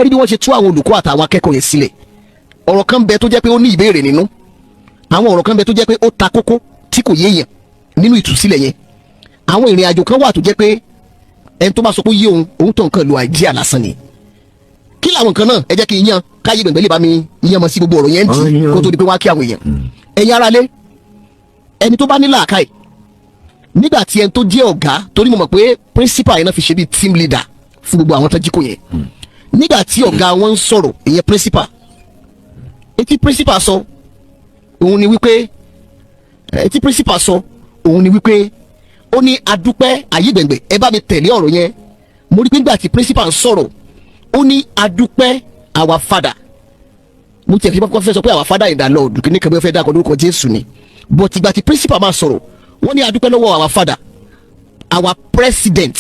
ṣé rí bí wọ́n ṣe tú àwọn olùkọ́ àtàwọn akẹ́kọ̀ọ́ yẹn sílẹ̀ ọ̀rọ̀ kan bẹ tó jẹ́ pé ó ní ìbéèrè nínú àwọn ọ̀rọ̀ kan bẹ tó jẹ́ pé ó ta kókó tí kò yéèyàn nínú ìtúsílẹ̀ yẹn àwọn ìrìn àjò kan wà tó jẹ́ pé ẹni tó bá sọ pé yé òun tó nǹkan lo àìjíà lásán ni kí làwọn nǹkan náà ẹ jẹ́ kí n yan káyé gbẹ̀ngbẹ̀ lè bá mi yan mọ́ sí gbogbo ọ̀rọ̀ yẹn tì kó tó di pé wọ́n á kí àwọn èèyàn ẹ̀yin ará lé ẹni tó bá ní làákàyè nígbà tí ẹni tó jẹ́ ọ̀gá torí mo mọ̀ pé principal yẹn náà fi ṣe bí team leader fún gbogbo àwọn tó jí kò yẹn nígbà tí ọ̀gá wọn ń sọ̀rọ̀ ìyẹn principal etí principal sọ òun ni wípé ó ní adúpẹ́ àyígbẹ̀ngbẹ̀ ẹ bá mi tẹ̀lé ọ̀rọ̀ yẹn mo rí pé nígbà tí principal ń sọ̀rọ̀ ó ní adúpẹ́ our father mo tiẹ̀ fi fẹ́ sọ pé our father in the Lord kí ní kẹ́mi fẹ́ dákọ̀ lórúkọ Jésù ni but ìgbà tí principal máa sọ̀rọ̀ wọ́n ní adúpẹ́ lọ́wọ́ our father our president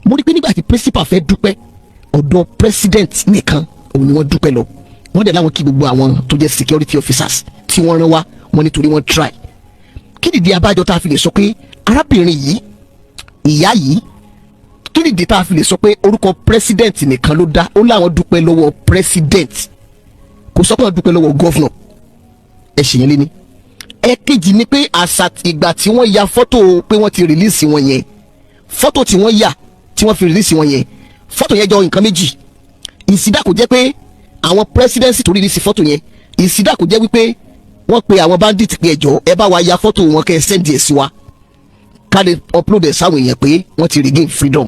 mo rí pé nígbà tí principal fẹ́ dúpẹ́ ọ̀dọ̀ president nìkan òun ni wọ́n dúpẹ́ lọ wọ́n dẹ̀ láwọn kí gbogbo àwọn tó jẹ́ security officers tí wọ́n rán wá wọ́n nítorí wọ́n try kí nìdí abájọ tá a fi lè sọ pé arábìnrin yìí ìyá yìí kí nìdí tá a fi lè sọ pé orúkọ president nìkan ló dá ó láwọn dúpẹ́ lọ́wọ́ president kò sọ pé wọ́n dúpẹ́ lọ́wọ́ governor ẹ ṣèyẹn lé ní. ẹ̀kejì ni pé àṣà ìgbà tí wọ́n ya fọ́tò pé wọ́n ti release wọn yẹn fọ́tò tí wọ́n yà tí wọ́n fi release wọn yẹn fọ́tò yẹn jọ nǹkan méjì ìsídà kò jẹ́ pé àwọn presidency tó release fọ́tò yẹn ìsídà kò jẹ́ wípé wọ́n pe àwọn bandit pé ẹjọ́ ẹ bá wa ya fọ́tò wọn kẹ́ ẹ send ẹ̀ sí wa ká lè upload ẹ̀ sáwọn èèyàn pé wọ́n ti regain freedom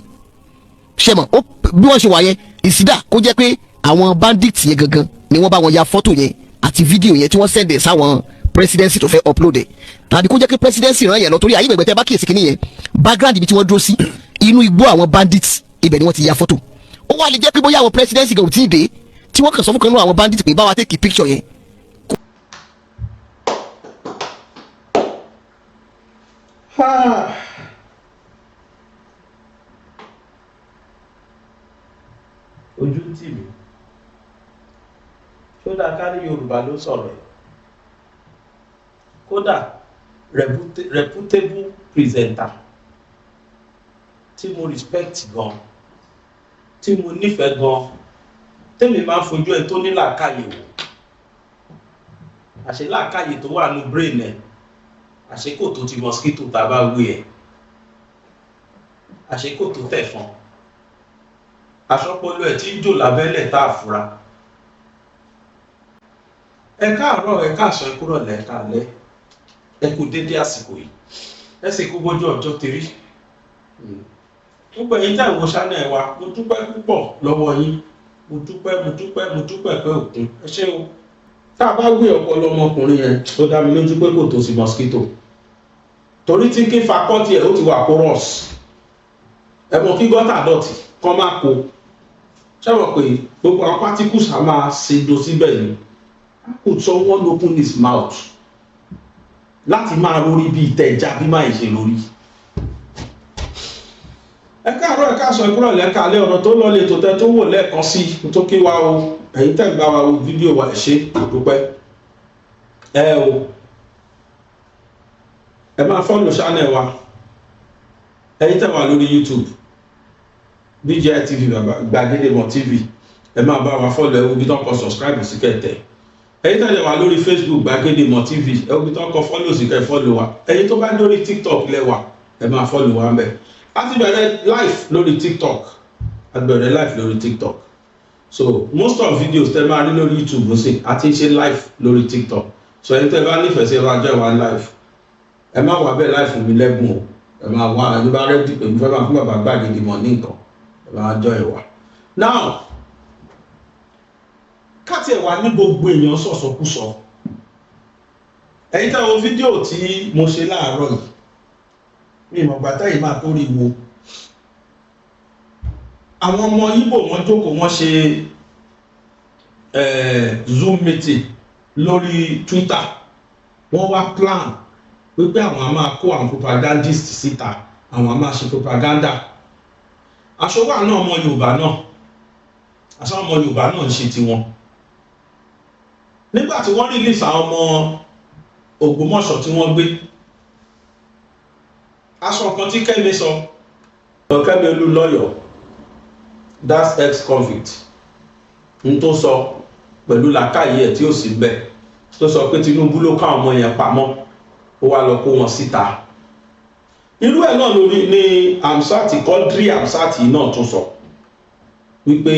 ṣẹ́mọ̀ bí wọ́n ṣe wà yẹn ìsídà kó jẹ́ pé àwọn bandit yẹn gangan ni wọ́n bá wọn ya fọ́tò yẹn àti fídíò yẹn tí wọ́n send ẹ̀ sáwọn presidency tó fẹ́ upload ẹ̀ tàbí kó jẹ́ pé presidency ràn yẹn lọ torí ayé gbẹ̀gbẹ̀ tẹ́ bá kíyèsí kínní yẹn background ibi tí wọ́n dúró sí inú igbó àwọn bandits ibẹ̀ ni wọ́n ti ya fọ́tò ó wá lè jẹ́ pé bóyá àwọn presidency gan ò tí ì dé tí wọ́n kàn sọ fún kan nínú àwọn bandits pé báwa take picture yẹn. ojú tì mí tó dáa kárí Yorùbá ló sọ̀rọ̀ ẹ̀ kódà reputable presenter tí mo respect gan tí mo nífẹ̀ẹ́ gan tẹ́mi máa ń fojú ẹ tó ní làákàyè wò àṣẹ làákàyè tó wà ní brain ẹ àṣẹ kò tó ti mosquito tá a bá wé ẹ àṣẹ kò tó tẹ̀fọn aṣọ́pọ̀lọ́ ẹ̀ tí ń jò lábẹ́lẹ̀ tá a fura ẹ káàárọ̀ ẹ káàsán ẹ kúrọ̀ lẹ́ kálẹ́ ẹ kú dédé àsìkò yìí ẹ sì kú bójú ọjọ́ tèrí gbogbo ẹ̀yin tẹ́ wo channel wa mo dúpẹ́ púpọ̀ lọ́wọ́ yín mo dúpẹ́ pé òkun ẹ ṣé o tá a bá gbé ọpọlọ ọmọkùnrin yẹn ó dá mi lójú pé kò tó sí mosquito torí tí kí fakọ́tì ẹ̀ ó ti wà porous ẹ mọ̀ kí gọ́tà dọ̀tí kọ́ máa kó ṣẹ́wọ̀n pé gbogbo àwọn particles á máa ṣèdò síbẹ̀ ni could someone open his mouth láti máa lórí bí ìtẹ̀já bí máa ṣe lórí. ẹ káàárọ̀ ẹ káàsán ẹ kúrò lẹ́kàálẹ́ ọ̀rọ̀ tó lọ lè tó tẹ́ tó wò lẹ́ẹ̀kan sí tó kí wa o ẹ̀yin tẹ́ gbà wa o fídíò wa ẹ̀ ṣe àdúpẹ́ ẹ máa follow channel wa ẹ̀yin tẹ́ wà lórí YouTube BGI TV Gbàgede Mọ̀ TV ẹ máa bá wa follow ẹ wo bí tó ń kọ subscribe sí kẹtẹ ẹ̀yin tẹ́ wà lórí Facebook Gbàgede Mọ̀ TV ẹ wo bí tó ń kọ follow sí kẹ follow wa ẹ̀yin tó bá lórí TikTok lẹ́wà ẹ máa follow wa ńbẹ̀ a ti bẹ̀rẹ̀ live lórí TikTok so most of videos tẹ́ máa rí lórí YouTube ó sì àti ṣe live lórí TikTok so ẹ̀yin tẹ́ bá nífẹ̀ẹ́ sí ẹwà jẹ́ wa live ẹ má wà bẹ́ẹ̀ live fún mi lẹ́bùn o ẹ máa wá ẹni bá rẹ́dí pé mo fẹ́ máa fún bàbá Gbàgede Mọ̀ ní nǹkan ẹ máa jọ ẹ̀wà now káti ẹ̀wà ní gbogbo èèyàn sọ̀sọ̀kúsọ ẹ̀yin tẹ́ wo fídíò tí mo ṣe láàárọ̀ yìí mi ìmọ̀ gbàtà yìí máa tó rí wo àwọn ọmọ Ìgbò wọn jókòó wọn ṣe Zoom meeting lórí Twitter wọ́n wá plan wípé àwọn a máa kó àwọn propagandist síta àwọn a máa ṣe propaganda aṣọ́wà náà ọmọ Yorùbá náà aṣọ́ ọmọ Yorùbá náà ń ṣe tiwọn nígbà tí wọ́n release àwọn ọmọ Ògbómọ̀ṣọ́ tí wọ́n gbé aṣọ kan tí Kẹ́mi sọ Kẹ́mi Olúlọ́yọ̀ that's ex-convict n tó sọ pẹ̀lú làákàyè ẹ̀ tí ó sì bẹ̀ tó sọ pé Tinubu ló ká ọmọ yẹn pamọ́ ó wá lọ kó wọn síta. Irú ẹ̀ náà lórí ní Hamzat Quadri Hamzat náà tún sọ wípé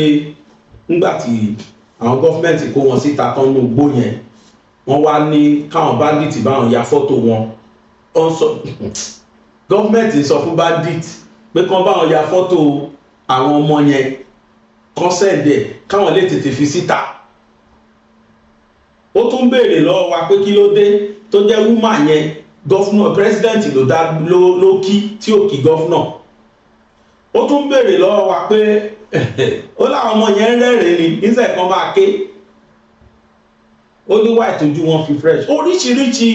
nígbà tí àwọn gọ́fìmẹ̀ntì kó wọn síta tán ní igbó yẹn wọ́n wá ní káwọn bandit báwọn ya fọ́tò wọn. Gọ́fìmẹ̀ntì sọ fún bandit pé kán báwọn ya fọ́tò àwọn ọmọ yẹn kán sẹ́ǹdẹ̀ káwọn lè tètè fi síta. Ó tún béèrè lọ́wọ́ wa pé kí ló dé tó jẹ́ wúmà yẹn gọ́fúnà president ló kí tí ò kí gọ́fúnà. Ó tún béèrè lọ́wọ́ wa pé ó láwọn ọmọ yẹn rẹ́rìn ní níṣẹ́ kan máa ké. Ó ní wà ìtọ́jú wọn fi fresh. Oríṣiríṣi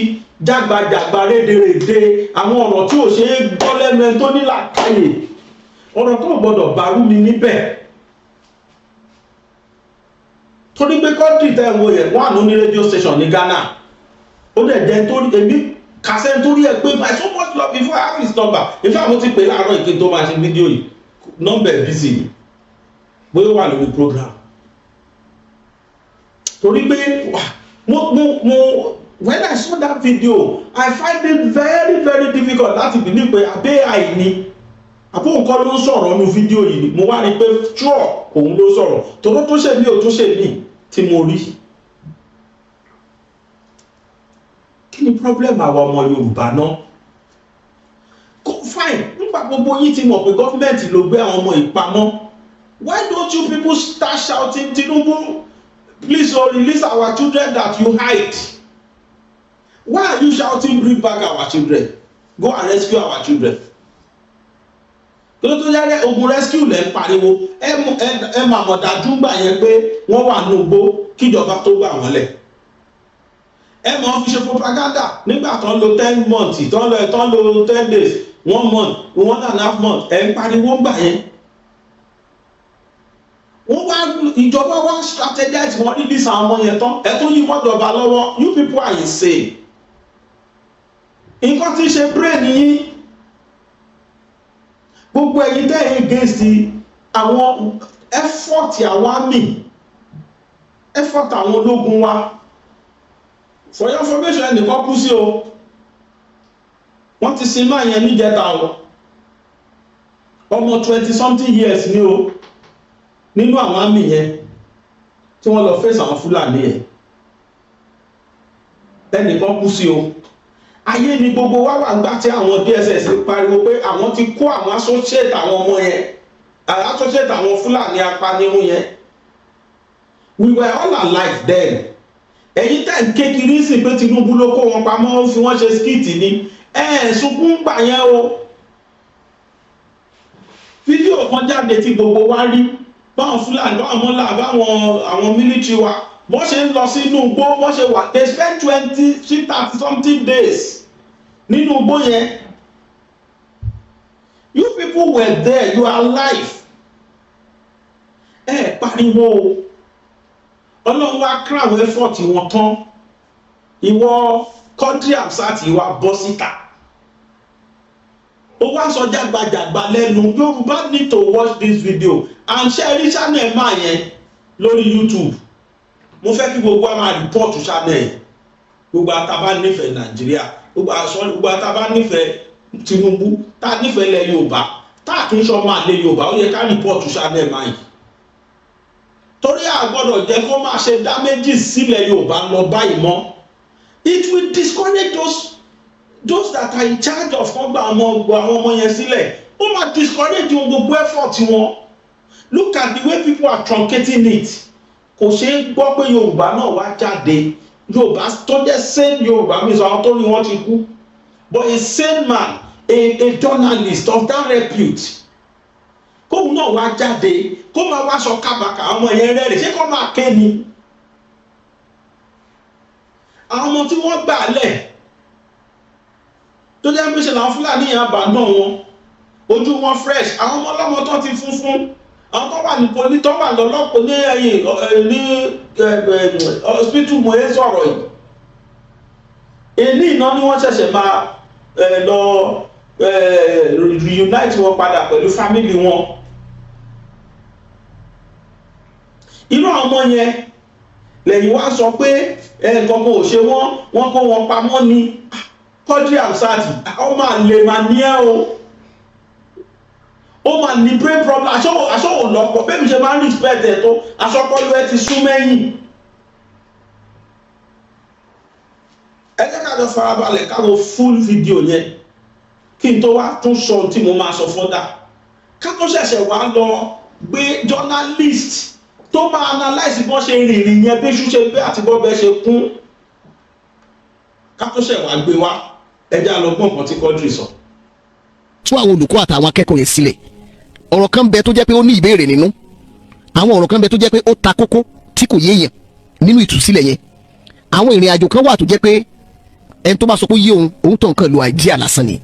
jágbajàgba rédèrèdè àwọn ọ̀rọ̀ tí ò ṣe é gbọ́ lẹ́nu ẹni tó ní làákàyè. Ọ̀rọ̀ tó gbọ́dọ̀ bá rú mi níbẹ̀. Torí pé Quadri tẹ́ wo yẹn wà ní radio station ní Ghana. Ó dẹ̀ jẹ́ torí èmi kàṣẹ́ nítorí ẹ pé I so much love before I have his number. In fact mo ti pè láàárọ̀ ìké tó máa ṣe fídíò yìí. Nọ́mbà ẹ̀ busy ni. Bóyá wà lórí program. Torí pé when I saw that video I find it very very difficult láti believe pé abẹ́ àìní àbó nǹkan ló ń sọ̀rọ̀ nínú fídíò yìí mo wá rí pé sure òun ló sọ̀rọ̀ tòró tó ṣe mí ò tó ṣe mí tí mo rí. Kí ni problem àwọn ọmọ Yorùbá náà? Fine nípa gbogbo yín ti mọ̀ pé gọ́fìmẹ̀ntì ló gbé àwọn ọmọ ìpamọ́. Why don't you people start shouting Tinubu please release our children that you hide? Why are you shouting bring back our children? Go and rescue our children. Tó yára ogun rescue lẹ́ ń pariwo ẹ máa mọ̀ dájú gbà yẹn pé wọ́n wà ní igbó kíjọba tó gbà wọ́n lẹ̀. Ẹ máa fi ṣe propaganda nígbà tán lo 10 months tán lo 10 days 1 month 1.5 months ẹ ń pariwo gbà yẹn. Wọ́n wá ìjọba wá strategize wọ́n release àwọn ọmọ yẹn tán ẹ tún yí wọ́n dọ̀bà lọ́wọ́. You people are insane. Nǹkan tí ṣe brain yín gbogbo ẹ̀yin tẹ́ against àwọn effort àwọn army effort àwọn ológun wa. For your information ẹnìkan kú sí o wọ́n ti sin máa yẹn níjẹta o ọmọ 20 something years ni o nínú àwọn army yẹn tí wọ́n lọ face àwọn Fúlàní yẹn ẹnìkan kú sí o. Ayé ni gbogbo wa wà gbà tí àwọn DSS pariwo pé àwọn ti kó àwọn associate àwọn ọmọ yẹn associate àwọn Fúlàní apanirun yẹn. We were all alive then. Ẹ̀yin tẹ́ ń kékeré sí pé Tinubu ló kó wọn pamọ́ fi wọ́n ṣe skit ni sunkún gbà yẹn o. Fídíò kan jáde tí gbogbo wa rí báwọn Fúlàní báwọn mọ́lá báwọn àwọn military wa bọ́n ṣe ń lọ sínú igbó bọ́n ṣe wà they spend 30 something days nínú igbó yẹn. You people were there, you are alive. Pariwo Ọlọ́run wá crown effort wọn tán ìwọ Quadri Hamzat ìwà bọ́ síta ó wá sọ jágbajàgba lẹ́nu. Yorùbá need to watch this video and share rí channel máa yẹn lórí YouTube. Mo fẹ́ kí gbogbo a máa report channel gbogbo àtàbá nífẹ̀ẹ́ Nàìjíríà gbogbo àtàbá nífẹ̀ẹ́ Tinubu tá nífẹ̀ẹ́ lẹ Yorùbá tá kì í sọ máa lé Yorùbá ó yẹ ká report channel máa yìí. Torí a gbọ́dọ̀ jẹ́ kó máa ṣe damages sílẹ̀ Yorùbá lọ báyìí mọ́. It will discourage those that are in charge of kọ́gbà àwọn ọmọ yẹn sílẹ̀. Ó máa discourage wọn gbogbo effort wọn. Look at the way people are truncating it. Kò ṣe é gbọ́ pé Yorùbá náà wá jáde. Yorùbá tó jẹ́ sane Yorùbá mi sọ àwọn tó ní wọ́n ti kú. But a sane man, a journalist of that repute, kóun náà wá jáde kó máa wá sọ kábàkà ọmọ yẹn rẹ́rìn ṣé kó máa ké ni. Àwọn ọmọ tí wọ́n gbà lẹ̀ tó jẹ́ pé ṣe làwọn Fúlàní yẹn àbá náà wọn ojú wọn fresh àwọn ọmọ ọlọ́mọ tó ti funfun àwọn tó wà ní poli tó wà lọ́lọ́pọ̀ ní ẹ̀yìn ní hospital mo yẹn sọ̀rọ̀ yìí. Èní iná ni wọ́n ṣẹ̀ṣẹ̀ máa lọ reunite wọn padà pẹ̀lú family wọn. irú àwọn ọmọ yẹn lẹ́yìn wá sọ pé nǹkan kan ò ṣe wọ́n kó wọn pamọ́ ni. Quadri Hamzat ọmọ àlè máa ní ẹ́ o, ó máa ní brain problem, aṣọ ò lọ́pọ̀ bẹ́ẹ̀ mi ṣe máa ń respect ẹ̀ tó aṣọ́pọ̀lú ẹ ti sún mẹ́yìn. ẹ jẹ́ ká jọ farabalẹ̀ ká wo full video yẹn kí n tó wá tún sọ tí mo máa sọ fọ́dà, ká tó ṣẹ̀ṣẹ̀ wá lọ gbé journalist tó máa analyse bọ́n ṣe rìnrìn yẹn bí ṣú ṣe gbé àti bọ́bẹ̀ ṣe kún, ká tó ṣẹ̀ wá gbé wá ẹjẹ́ àlọ́gbọ̀n kan tí Quadri sọ. tú àwọn olùkọ́ àtàwọn akẹ́kọ̀ọ́ yẹn sílẹ̀. ọ̀rọ̀ kan bẹ tó jẹ́ pé ó ní ìbéèrè nínú, àwọn ọ̀rọ̀ kan bẹ tó jẹ́ pé ó ta kókó tí kò yéèyàn nínú ìtúsílẹ̀ yẹn. àwọn ìrìn àjò kan wà tó jẹ́ pé ẹni tó bá sọ pé yé òun tó nǹkan lo àìdíà lásán ni.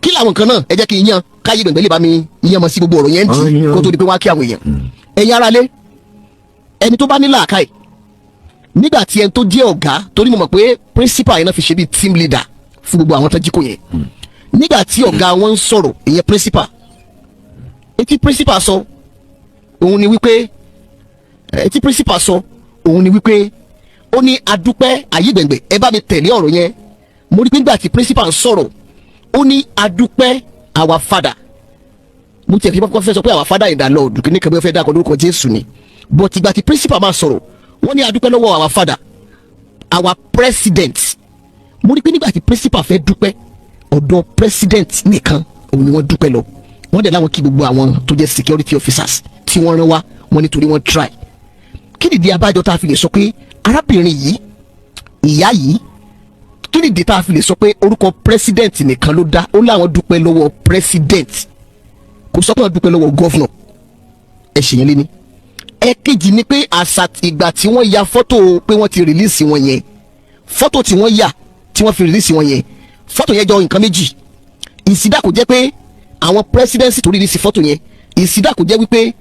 kí làwọn kan náà ẹ jẹ́ kí n yan káyé gbẹ̀ngbẹ̀ lè bá mi yan mọ́ sí gbogbo ọ̀rọ̀ yẹn tì kó tó di pé wá kí àwọn èèyàn. ẹ̀yin ará lé ẹni tó bá ní làákàyè nígbà tí ẹni tó jẹ́ ọ̀gá, torí mo mọ̀ pé principal yẹn náà fi ṣe bí team leader fún gbogbo àwọn tó jí kò yẹn, nígbà tí ọ̀gá wọn ń sọ̀rọ̀ ìyẹn principal, etí principal sọ òun ni wípé ó ní adúpẹ́ àyígbẹ̀ngbẹ̀ ẹ bá mi tẹ̀lé ọ̀rọ̀ yẹn. mo rí pé nígbà tí principal ń sọ̀rọ̀ ó ní adúpẹ́ our father, mo tiẹ̀ fi fẹ́ sọ pé our father in the Lord kí ní kẹ́bí fẹ́ dákọ̀ lórúkọ Jésù ni, but ìgbà tí principal máa sọ̀rọ̀ wọ́n ní adúpẹ́ lọ́wọ́ our father, our president. mo rí pé nígbà tí principal fẹ́ dúpẹ́ ọ̀dọ̀ president nìkan òun ni wọ́n dúpẹ́ lọ. wọ́n dẹ̀ láwọn kí gbogbo àwọn tó jẹ́ security officers tí wọ́n rán wá wọn nítorí wọ́n try. kí nìdí abájọ tá a fi lè sọ pé arábìnrin yìí, ìyá yìí, kí nìdí tá a fi lè sọ pé orúkọ president nìkan ló dá, ó láwọn dúpẹ́ lọ́wọ́ president, kò sọ pé wọ́n dúpẹ́ lọ́wọ́ governor. ẹ ṣèyẹn lé ní. ẹ̀kejì ni pé àṣà ìgbà tí wọ́n ya fọ́tò pé wọ́n ti release wọn yẹn, fọ́tò tí wọ́n yà tí wọ́n fi release wọn yẹn, fọ́tò yẹn jọ nǹkan méjì. ìsídà kò jẹ́ pé àwọn presidency tó release fọ́tò yẹn, ìsídà kò jẹ́ wípé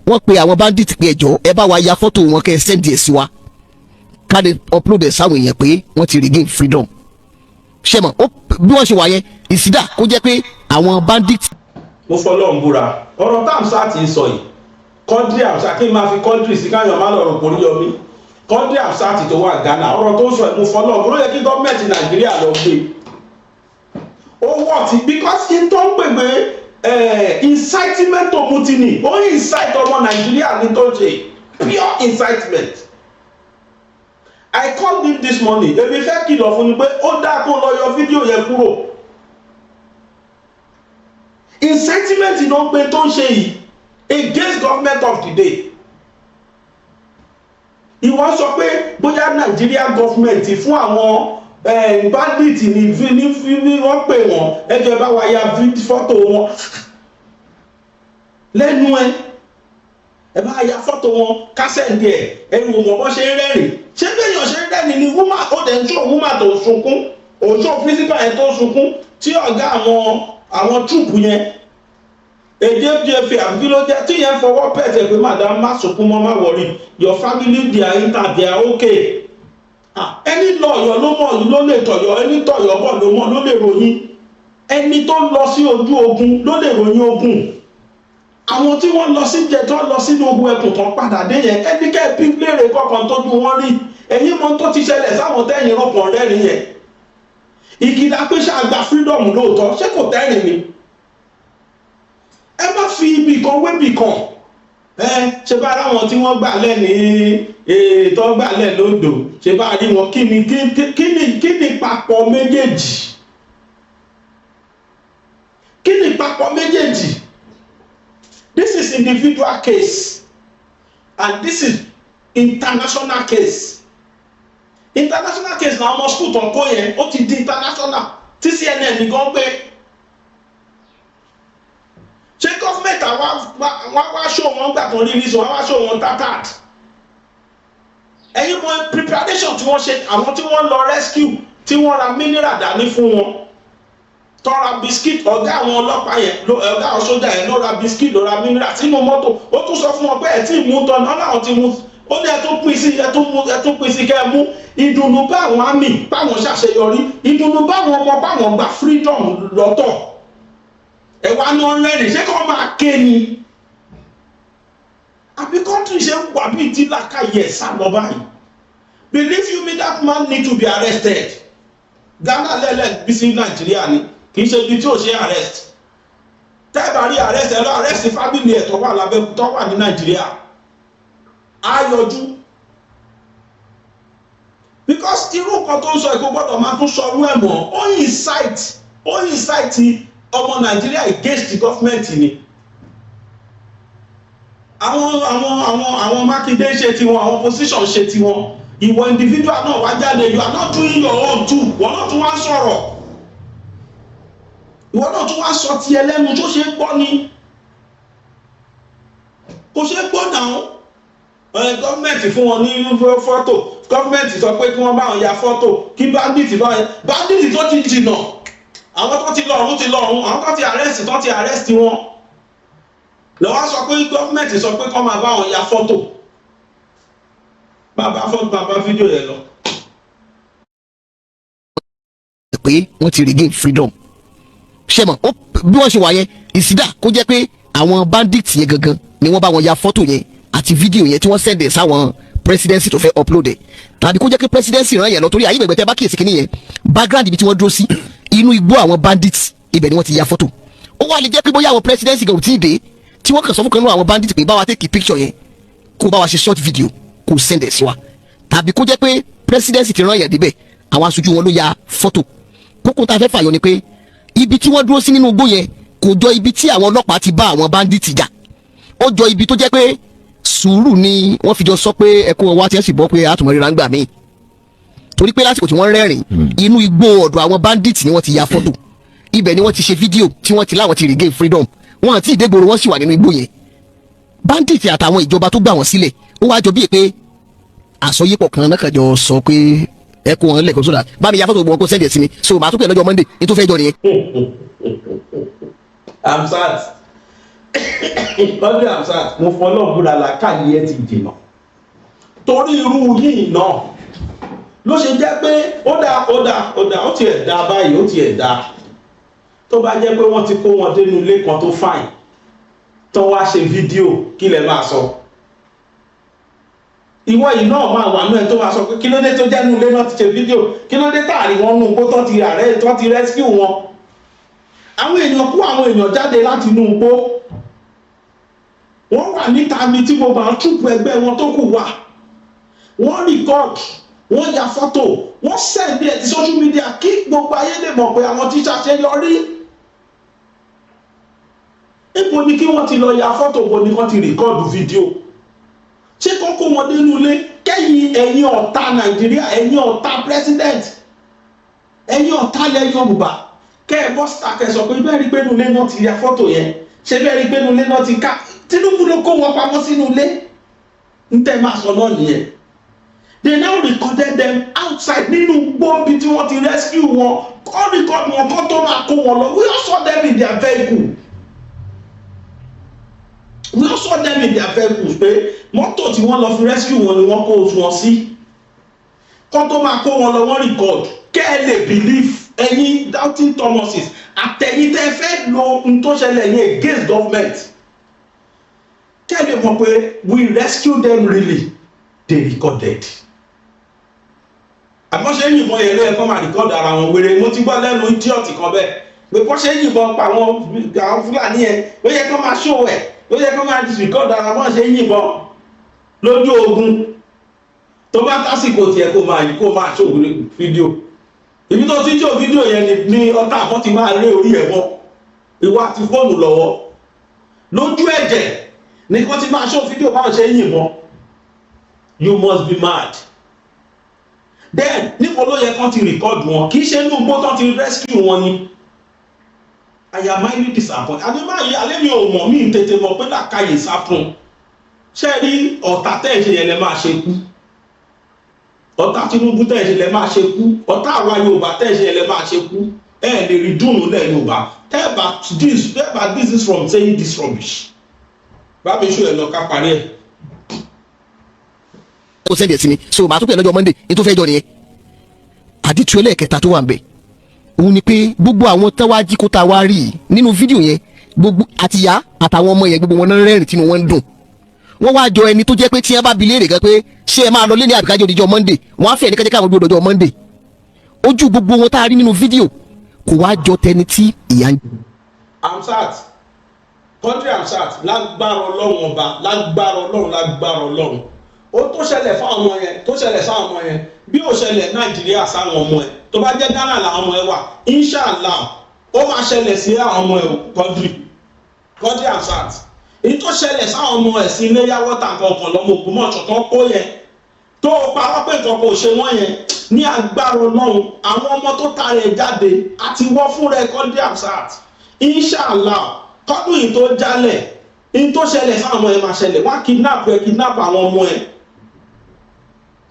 wọ́n pe àwọn bandit pé ẹjọ́ ẹ bá wa ya fọ́tò wọn kẹ́ ẹ send ẹ̀ sí wa ká lè upload ẹ̀ sáwọn èèyàn pé wọ́n ti regain freedom. ṣé mọ̀ bí wọ́n ṣe wà yẹn, ìsídà kò jẹ́ pé àwọn bandit. mo fọlọ́ ń búra ọ̀rọ̀ tá Hamzat ń sọ yìí, Quadri Hamzat kí n máa fi Quadri sí káyọ̀ má lọ̀rọ̀ kò ní yọ mí. Quadri Hamzat tó wà Ghana ọ̀rọ̀ tó ń sọ mo fọlọ́ ń búra, ó yẹ kí gọ́ọ̀mẹ̀ntì Nàìjíríà lọ gbé owó ti because in tó ń gbègbè incitement to mutiny, ó incite ọmọ Nàìjíríà ní tó ṣe pure incitement. I called him this morning, èmi fẹ́ kìlọ̀ fún ni pé ó dáa kó lọ yọ fídíò yẹn kúrò. Incitement ló ń pe tó ń ṣe yìí against government of the day. Ìwọ sọ pé bóyá Nigeria government fún àwọn bandit ní wọ́n pè wọ́n ẹjọ́ bá wa ya fọ́tò wọn lẹ́nu ẹ bá ya fọ́tò wọn kásẹ̀ǹdì ẹ̀rù wọn bọ́ ṣe ń rẹ́rìn. ṣé bẹ́ẹ̀yàn ṣe ń rẹ́rìn ni woman ó dẹ̀ ń ṣó woman tó sunkún, òṣó principal yẹn tó sunkún, tí ọ̀gá àwọn troop yẹn èdè jẹ́fẹ̀ àbí ló jẹ́ tí yẹn fọwọ́ pẹ̀tẹ̀ pé madam má sunkún mọ́ má worry, your family they are intact, they are okay. ẹni lọ́yọ̀ ló mọ̀ ló lè tọ̀yọ̀, ẹni tọ̀yọ̀ bọ̀ ló mọ̀ ló lè ròyìn, ẹni tó lọ sí ojú ogun ló lè ròyìn ogun. àwọn tí wọ́n lọ sí jẹjọ́ lọ sínú ogun ẹkùn tán padà dé yẹn, ẹnikẹ́ bí léèrè kọ̀ọ̀kan tójú wọn rí, ẹ̀yin mọ̀ tó ti ṣẹlẹ̀ sáwọn tẹ́yìn rọ̀pọ̀ rẹ́rìn yẹn. ìkìlá pé ṣáàgbà freedom lóòótọ́ ṣé kò tẹ́rìn mi? ẹ má fi ibì kan wé bì kan. ṣe bá ráwọn tí wọ́n gbà lẹ́ ní tó gbà lẹ́ lódò, ṣe bá rí wọn kí ni papọ̀ méjèèjì? kí ni papọ̀ méjèèjì? This is individual case and this is international case. International case na ọmọ school tó ń kó yẹn ó ti di international tí CNN nìkan pé ṣé gọ́fìmẹ̀ntì wá ṣó wọn gbà kan rí reason wá ṣó wọn tattered. ẹ̀yin mọ preparation tí wọ́n ṣe, àwọn tí wọ́n lọ rescue tí wọ́n ra mineral dání fún wọn, tọ́ra biskit, ọ̀gá àwọn ọlọ́pàá yẹn ọ̀gá àwọn sójà yẹn ló ra biskit ló ra mineral sínú mọ́tò, ó tún sọ fún wọn pé ẹ̀ tí ì mú tán náà láwọn ti mú, ó ní ẹ̀ tún pín sí kẹ́ ẹ mú. ìdùnnú bá àwọn àmì báwọn ṣàṣeyọrí, ìdùnnú báwọn ọmọ báwọn gba freedom lọ́tọ̀. ẹ̀wà ni wọ́n rẹ́rìn, ṣé kí wọ́n máa ké ni? àbí country ṣe ń wà bí tí làkàyè sá lọ báyìí. Believe you me, that man need to be arrested. Ghana lẹ́lẹ̀ bí sí Nàìjíríà ni kì í ṣe ibi tí ò ṣe arrest. Tẹ́ẹ̀bà rí arrest ẹ lọ arrest family ẹ̀ tó wà lábẹ́ tó wà ní Nàìjíríà. Á yọjú. Because irú nǹkan tó ń sọ ìkó gbọ́dọ̀ máa tún sọ orú ẹ̀ mọ́. Ó incite ọmọ Nàìjíríà against the government ni. Àwọn Mákindé ṣe tiwọn, àwọn opposition ṣe tiwọn. Ìwọ individual náà wá jáde, you are not doing your own too. Wọ́n náà tún wá sọ̀rọ̀. Ìwọ náà tún wá sọ ti ẹlẹ́nu tó ṣe é gbọ́ ni. Kò ṣe é gbọ́ náà. Gọ́ọ̀mẹ̀ntì fún wọn ní fọ́tò. Gọ́ọ̀mẹ̀ntì sọ pé kí wọ́n bá wọn ya fọ́tò. Kí bandit bá wọn. Bandit tó ti jìnà. Àwọn tó ti lọ́run ti lọ́run. Àwọn tó ti arrest wọn. Lọ́wọ́ sọ pé gọ́ọ̀mẹ̀ntì sọ pé kọ́ máa bá wọn ya fọ́tò. Bàbá fídíò yẹn lọ. Pé wọ́n ti regain freedom. Ṣé mọ̀ bí wọ́n ṣe wà yẹn ìsídà kó jẹ́ pé àwọn bandits yẹn gangan ni wọ́n bá wọn ya fọ́tò yẹn àti fídíò yẹn tí wọ́n send ẹ̀ sáwọn presidency tó fẹ́ upload ẹ̀. Tàbí kó jẹ́ pé presidency ràn yẹn lọ torí ayé ìgbẹ̀gbẹ̀ tẹ́ bá kíyèsí kínní yẹn background ibi tí wọ́n dúró sí inú igbó àwọn bandits ibẹ̀ ni wọ́n ti ya fọ́tò. Ó wá lè jẹ́ pé bóyá àwọn presidency gan ò tí ì dé tí wọ́n kàn sọ fún kan nínú àwọn bandits pé bá wa take picture yẹn kó bá wa ṣe short video kò send ẹ̀ sí wa. Tàbí kó jẹ́ pé presidency ti rán yẹn débẹ̀ àwọn aṣojú wọn ló ya fọ́tò. Kókó tá a fẹ́ fàyọ ni pé ibi tí wọ́n dúró sí nínú igbó yẹn kò jọ ibi tí àwọn ọlọ́pàá ti bá àwọn bandits jà. Ó jọ ibi tó jẹ́ pé sùúrù ni wọ́n fi jọ sọ pé ẹkún ọwọ́ àti ẹ̀sìn bọ́ pé àtùmọ̀ ríra ń gbà míì. Torí pé lásìkò tí wọ́n rẹ́rìn inú igbó ọ̀dọ̀ àwọn bandits ni wọ́n ti ya fọ́tò. Ibẹ̀ ni wọ́n ti ṣe fídíò tí wọ́n ti láwọn ti regain freedom. Wọ́n àti ìdégbòrò wọ́n sì wà nínú igbó yẹn. Bandits àtàwọn ìjọba tó gbà wọ́n sílẹ̀ ó wá jọ bíi pé àsọyépọ̀ kan náà kàjọ sọ pé ẹkún wọn lẹ́kọ̀ọ́ sódà bá mi ya fọ́tò gbọ́n kó sẹ́ndì ẹ̀ sí mi so màá tún pè lọ́jọ́ Monday ní tó fẹ́ jọ nìyẹn. Hamzat lọ́dún Hamzat mo fọ́ náà búra làákàyè ẹ ti dènà torí irú yìí náà ló ṣe jẹ́ pé ó tiẹ̀ dá báyìí ó tiẹ̀ dá tó bá jẹ́ pé wọ́n ti kó wọn dénú ilé kan tó fàìn tó wá ṣe fídíò kí lẹ máa sọ. Ìwọ yìí náà máa wà nú ẹ tó máa sọ pé kí ló dé tó jẹ́nu ilé náà ti ṣe fídíò kí ló dé táàrí wọn nú igbó tó ti rescue wọn. Àwọn èèyàn kó àwọn èèyàn jáde láti inú igbó wọ́n wà níta mi tí gbogbo àwọn túùpù ẹgbẹ́ wọn tó kù wà wọ́n record wọ́n ya fọ́tò wọ́n send ẹ̀ ti social media kí gbogbo ayé lè mọ̀ pé àwọn tíṣà ṣe yọrí. Ibo ni kí wọ́n ti lọ ya fọ́tò bo ni wọ́n ti record fídíò. Ṣé kókó wọn nínú ilé kẹ́yìn ẹ̀yin ọ̀tá Nàìjíríà ẹ̀yin ọ̀tá president ẹ̀yin ọ̀tá ilẹ̀ Yorùbá kẹ́ ẹ bọ́ síta kẹ́ ẹ sọ pé bẹ́ẹ̀ rí pé nínú ilé náà ti ya fọ́tò yẹn ṣé bẹ́ẹ̀ rí pé nínú ilé náà ti ká Tinubu ló kó wọn pamọ́ sínú ilé ń tẹ́ máa sọ náà nìyẹn. They now recorded them outside nínú gbòǹbì tí wọ́n ti rescue wọn kọ́ record wọn kọ́ tó máa kó wọn lọ we all saw them in their vehicle. We also saw them in their vehicles pé mọ́tò tí wọ́n lọ fi rescue wọn ni wọ́n kó wọn sí. Kọ́ tó máa kó wọn lọ wọ́n record kẹ́ ẹ lè believe ẹ̀yin doubting Thomases àtẹ̀yìn tẹ́ fẹ́ lo ohun tó ṣẹlẹ̀ yẹn against government. Kẹ́ ẹ lè mọ̀ pé we rescue them really they recorded. Àmọ́ ṣe yìnbọn yẹn ló yẹ kó máa record ara wọn wéré mo ti gbọ́ lẹ́nu idiot kan bẹ́ẹ̀ pé kọ́ ṣe yìnbọn pa àwọn Fúlàní yẹn ó yẹ kó máa show ẹ̀ ó yẹ kó máa record ara wọn ṣe yìnbọn lójú ogun tó bá tásìkò tiẹ̀ kó máa show fídíò ibi tó ti show fídíò yẹn ni ọ̀tá àbọ̀ ti máa rí orí ẹ̀ mọ́ ìwọ àti fóònù lọ́wọ́ lójú ẹ̀jẹ̀ ni kó ti máa show fídíò báwọn ṣe yìnbọn you must be mad. Then níbo ló yẹ kán ti record wọn kì í ṣe inú igbó tán ti rescue wọn ni. I am highly disappointed. Alẹ́ mi ò mọ̀ mí tètè mọ̀ pé làkàyè sá fún un. Ṣé rí ọ̀tá tẹ́ ẹ̀ ṣe yẹn lẹ máa ṣe kú? Ọ̀tá Tinubu tẹ́ ẹ̀ ṣe lẹ máa ṣe kú? Ọ̀tá àwa Yorùbá tẹ́ ẹ̀ ṣe yẹn lẹ máa ṣe kú? Ẹ lè rí dùnú lẹ̀ Yorùbá. Tell back this is from saying this rubbish. Bá mi ṣó ẹ̀ lọ ká parí ẹ̀. Ó sẹ́ndì ẹ̀ sí mi so màá tún pè lọ́jọ́ Monday ní tó fẹ́ jọ nìyẹn. Àdìtú ẹlẹ́ẹ̀kẹta tó wà ń bẹ̀ òun ni pé gbogbo àwọn tán wá jí kó ta wá rí nínú fídíò yẹn gbogbo àtìyá àtàwọn ọmọ yẹn gbogbo wọn náà rẹ́rìn tínú wọn ń dùn wọ́n wá jọ ẹni tó jẹ́ pé tí wọ́n bá bi léèrè gan pé ṣé ẹ máa lọ lé ní àbíkájọ́ òdìjọ́ Monday wọ́n á fẹ́ ní kẹ́jẹ́ káwọn gbé òdòjọ́ Monday ojú gbogbo wọn tá a rí nínú fídíò kò wá jọ tẹni tí ìyá ń. Hamzat country Hamzat lágbára Ọlọ́run ọba lágbára Ọlọ́run ó tó ṣẹlẹ̀ fáwọn ọmọ yẹn tó ṣẹlẹ̀ sáwọn ọmọ yẹn bí ó ṣẹlẹ̀ Nàìjíríà sáwọn ọmọ ẹ̀ tó bá jẹ́ Ghana làwọn ọmọ ẹ̀ wà inshallah ó máa ṣẹlẹ̀ sí àwọn ọmọ ẹ̀ country Hamzat èyí tó ṣẹlẹ̀ sáwọn ọmọ ẹ̀ sí ilé yàwó tàǹkọ̀ọ̀kan lọ́mọ Ògbómọ̀ṣọ́ tó kó yẹn tó parọ́ pé nǹkan kò ṣe wọ́n yẹn ní agbára Ọlọ́run àwọn ọmọ tó tara ẹ̀ jáde àti wọ́n fúnra ẹ̀ country Hamzat inshallah kọ́dún yìí tó jálẹ̀ ní tó ṣẹlẹ̀ sáwọn ọmọ ẹ̀ máa ṣẹlẹ̀ wá kidnap àwọn ọmọ ẹ̀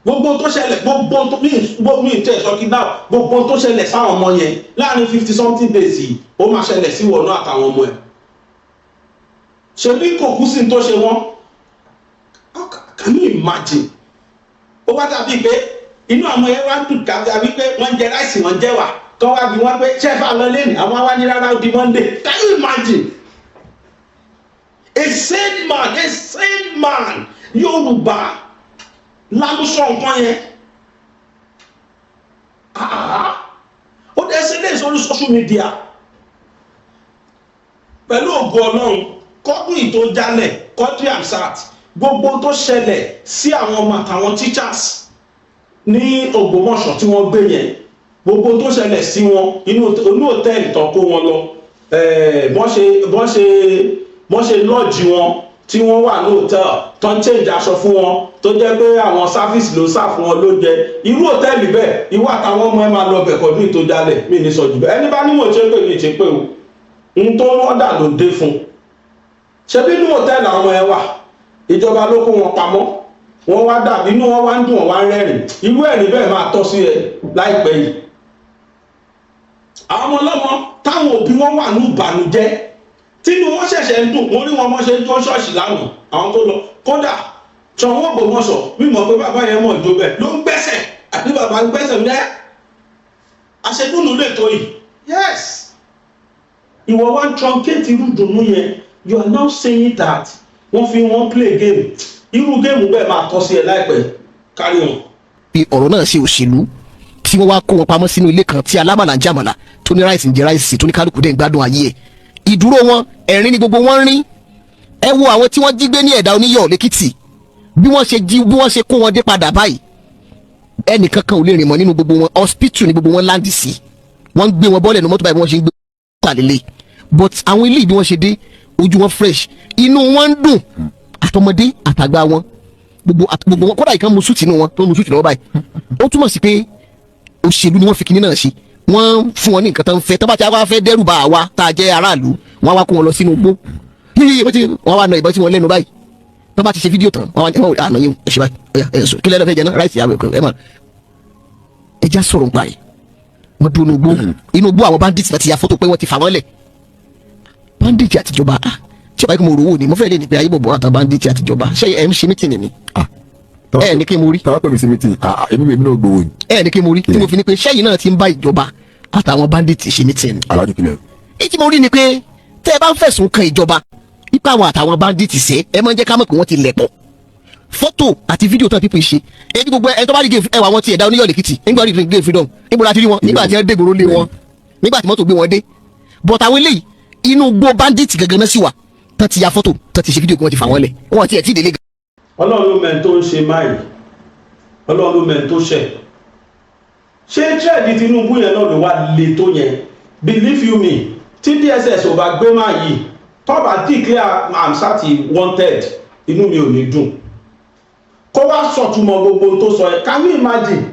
gbogbo tó ṣẹlẹ̀ gbogbo mi tẹ̀ sọ kidnap gbogbo tó ṣẹlẹ̀ sáwọn ọmọ yẹn láàrin 50 something days yìí ó máa ṣẹlẹ̀ sí wọ̀nà àtàwọn ọmọ ẹ̀ ṣebí kò kú sí tó ṣe wọ́n can you imagine ó wá dàbí pé inú àwọn ẹ̀ wá dùn dàbí pé wọ́n jẹ ráìsì wọ́n jẹ wà kọ́ wá bí wọ́n pé ṣẹ́fà lọ lẹ́nu àwọn wá ní rárá ó di Monday can you imagine a sane man Yorùbá lálùsọ nǹkan yẹn ó dẹ̀ ṣe lè sórí social media pẹ̀lú ògo Ọlọ́run kọ́dún ìtò jálẹ̀ country Hamzat gbogbo tó ṣẹlẹ̀ sí àwọn ọmọ àtàwọn teachers ní Ògbómọ̀ṣọ́ tí wọ́n gbé yẹn gbogbo tó ṣẹlẹ̀ sí wọn inú hòtẹ́ẹ̀lì tó kó wọn lọ bọ́n ṣe lọ́ọ̀jì wọn tí wọ́n wà ní hòtẹ́ẹ̀lì tó ń change aṣọ fún wọn tó jẹ́ pé àwọn sáfíìsì ló sá fún wọn ló jẹ irú hòtẹ́ẹ̀lì bẹ́ẹ̀ ìwọ àtàwọn ọmọ ẹ máa lọ bẹ̀ kọ́dún ìtò jálẹ̀ mí ní sọ jù bẹ́ẹ̀ ẹni bá ní mò ń ṣe pé mi ṣe pé o n tó wọ́n dà ló dé fún ṣe bí inú hòtẹ́ẹ̀lì àwọn ẹ wà ìjọba ló kó wọn pamọ́ wọ́n wá dàbí inú wọn wá ń dùn wọn wá ń rẹ́rìn irú ẹ̀rín bẹ́ẹ̀ máa tọ́ sí ẹ láìpẹ́ yìí àwọn ọmọ ọlọ́mọ táwọn òbí wọn wà ní ìbànújẹ́ tínú wọn ṣẹ̀ṣẹ̀ ń dùn wọ́n rí wọn mọ́ ṣe ń jó ṣọ́ọ̀ṣì lánàá àwọn tó lọ kódà ṣọwọ́n Ògbómọ̀ṣọ́ mímọ̀ pé bàbá yẹn mọ̀ ìjó bẹ́ẹ̀ ló ń gbẹ́sẹ̀ àti bàbá ń gbẹ́sẹ̀ mẹ́ àṣedúnú lè tó yìí yes ìwọ wá ń truncate irú dùnú yẹn you are now saying that wọ́n fi wọ́n play game irú géèmù bẹ́ẹ̀ máa tọ́ sí ẹ láìpẹ́ kárí wọn. bí ọ̀rọ̀ náà ṣe òṣèlú tí wọ́n wá kó wọn pamọ́ sínú ilé kan tí alámàlà ń jàmàlà tó ní ráìsì ń jẹ ráìsì tó ní kálukú dẹ̀ ń gbádùn ayé ẹ̀ ìdúró wọn ẹ̀rín ni gbogbo wọn rín ẹ wo àwọn tí wọ́n jí gbé ní ẹ̀dá oníyọ̀ lẹ́kìtì bí wọ́n ṣe kó wọn dé padà báyìí ẹnìkan kan ò lè rìn mọ́ nínú gbogbo wọn hospital ni gbogbo wọn láǹdì sí wọ́n ń gbé wọn bọ́ọ̀lẹ̀ ní mọ́tò báyìí bí wọ́n ṣe ń gbé wọn pàlélẹ̀ but àwọn ilé bí wọ́n ṣe dé ojú wọn fresh inú wọn ń dùn àtọmọdé àtàgbà wọn gbogbo wọn kódà ìkan mu súùtì nínú wọn tó mu súùtì lọ́wọ́ báyìí ó túmọ̀ sí pé òṣèlú ni wọ́n fi kinní náà ṣe wọ́n fún wọn ní nǹkan tó ń fẹ́ tó bá ti wá fẹ́ dẹ́rù bá àwa tá a jẹ́ aráàlú wọ́n wá kó wọn lọ sínú igbó wọ́n wá na ìbọn tí wọ́n lẹ́nu báyìí tó bá ti ṣe fídíò tán wọ́n wá ní àná yín ẹ ṣe báyìí ẹ sọ kí lẹ́nu fẹ́ jẹ náà ráìsì àwẹ̀ ẹ mà ẹ já sọ̀rọ̀ nípa yìí wọ́n dún inú igbó àwọn bandits láti ya fọ́tò pé wọ́n ti fà wọ́n lẹ̀ bandits àtijọba tí ọba yìí kò mọ òrówó ni mo fẹ́ lè ní pé ayé bọ̀bọ̀ àtàwọn bandits àtijọba ṣé ẹ ń ṣe mítìnì ni ẹ ní kí n mo rí tàwọn pẹ̀lú sí mítìnì èmi náà gbowó ni ẹ ní kí n mo rí tí mo fi ní pé ṣẹ́yìn náà ti ń bá ìjọba àtàwọn bandits ṣe mítìnì. alájú kìlẹ̀. èyí tí mo rí ni pé tẹ́ ẹ bá ń fẹ̀sùn kan ìjọba ipa àwọn àtàwọn bandits ṣe ẹ máa ń jẹ́ ká mọ̀ pé wọ́n ti lẹ̀ pọ̀ fọ́tò àti fídíò tán pípín ṣe èyí gbogbo ẹ tó bá rí ẹwà wọn ti ẹ̀dá oníyọ̀ lẹ́kìtì nígbà rí gé freedom níbo la ti rí wọn nígbà tí wọ́n dé gbòòrò lé wọn nígbà tí mọ́tò gbé wọn dé but àwọn eléyìí inú gbó bandits gangan náà sì wà tán ti ya fọ́tò tán ti ṣe fídíò kí wọ́n ti fà wọ́n lẹ̀ wọ́n ti ẹ̀ tí ìdílé. Ọlọ́run ló mẹ́ni tó ń ṣe máyì Ọlọ́run ló mẹ́ni tó ṣẹ̀ ṣé tírẹ̀dì Tinubu yẹn náà ló wá le tó yẹn believe you me tí DSS ò bá gbé máa yìí tó bá declare Hamzat wanted inú mi ò ní dùn kó wá sọ̀túnmọ̀ gbogbo tó sọ ẹ̀ can you imagine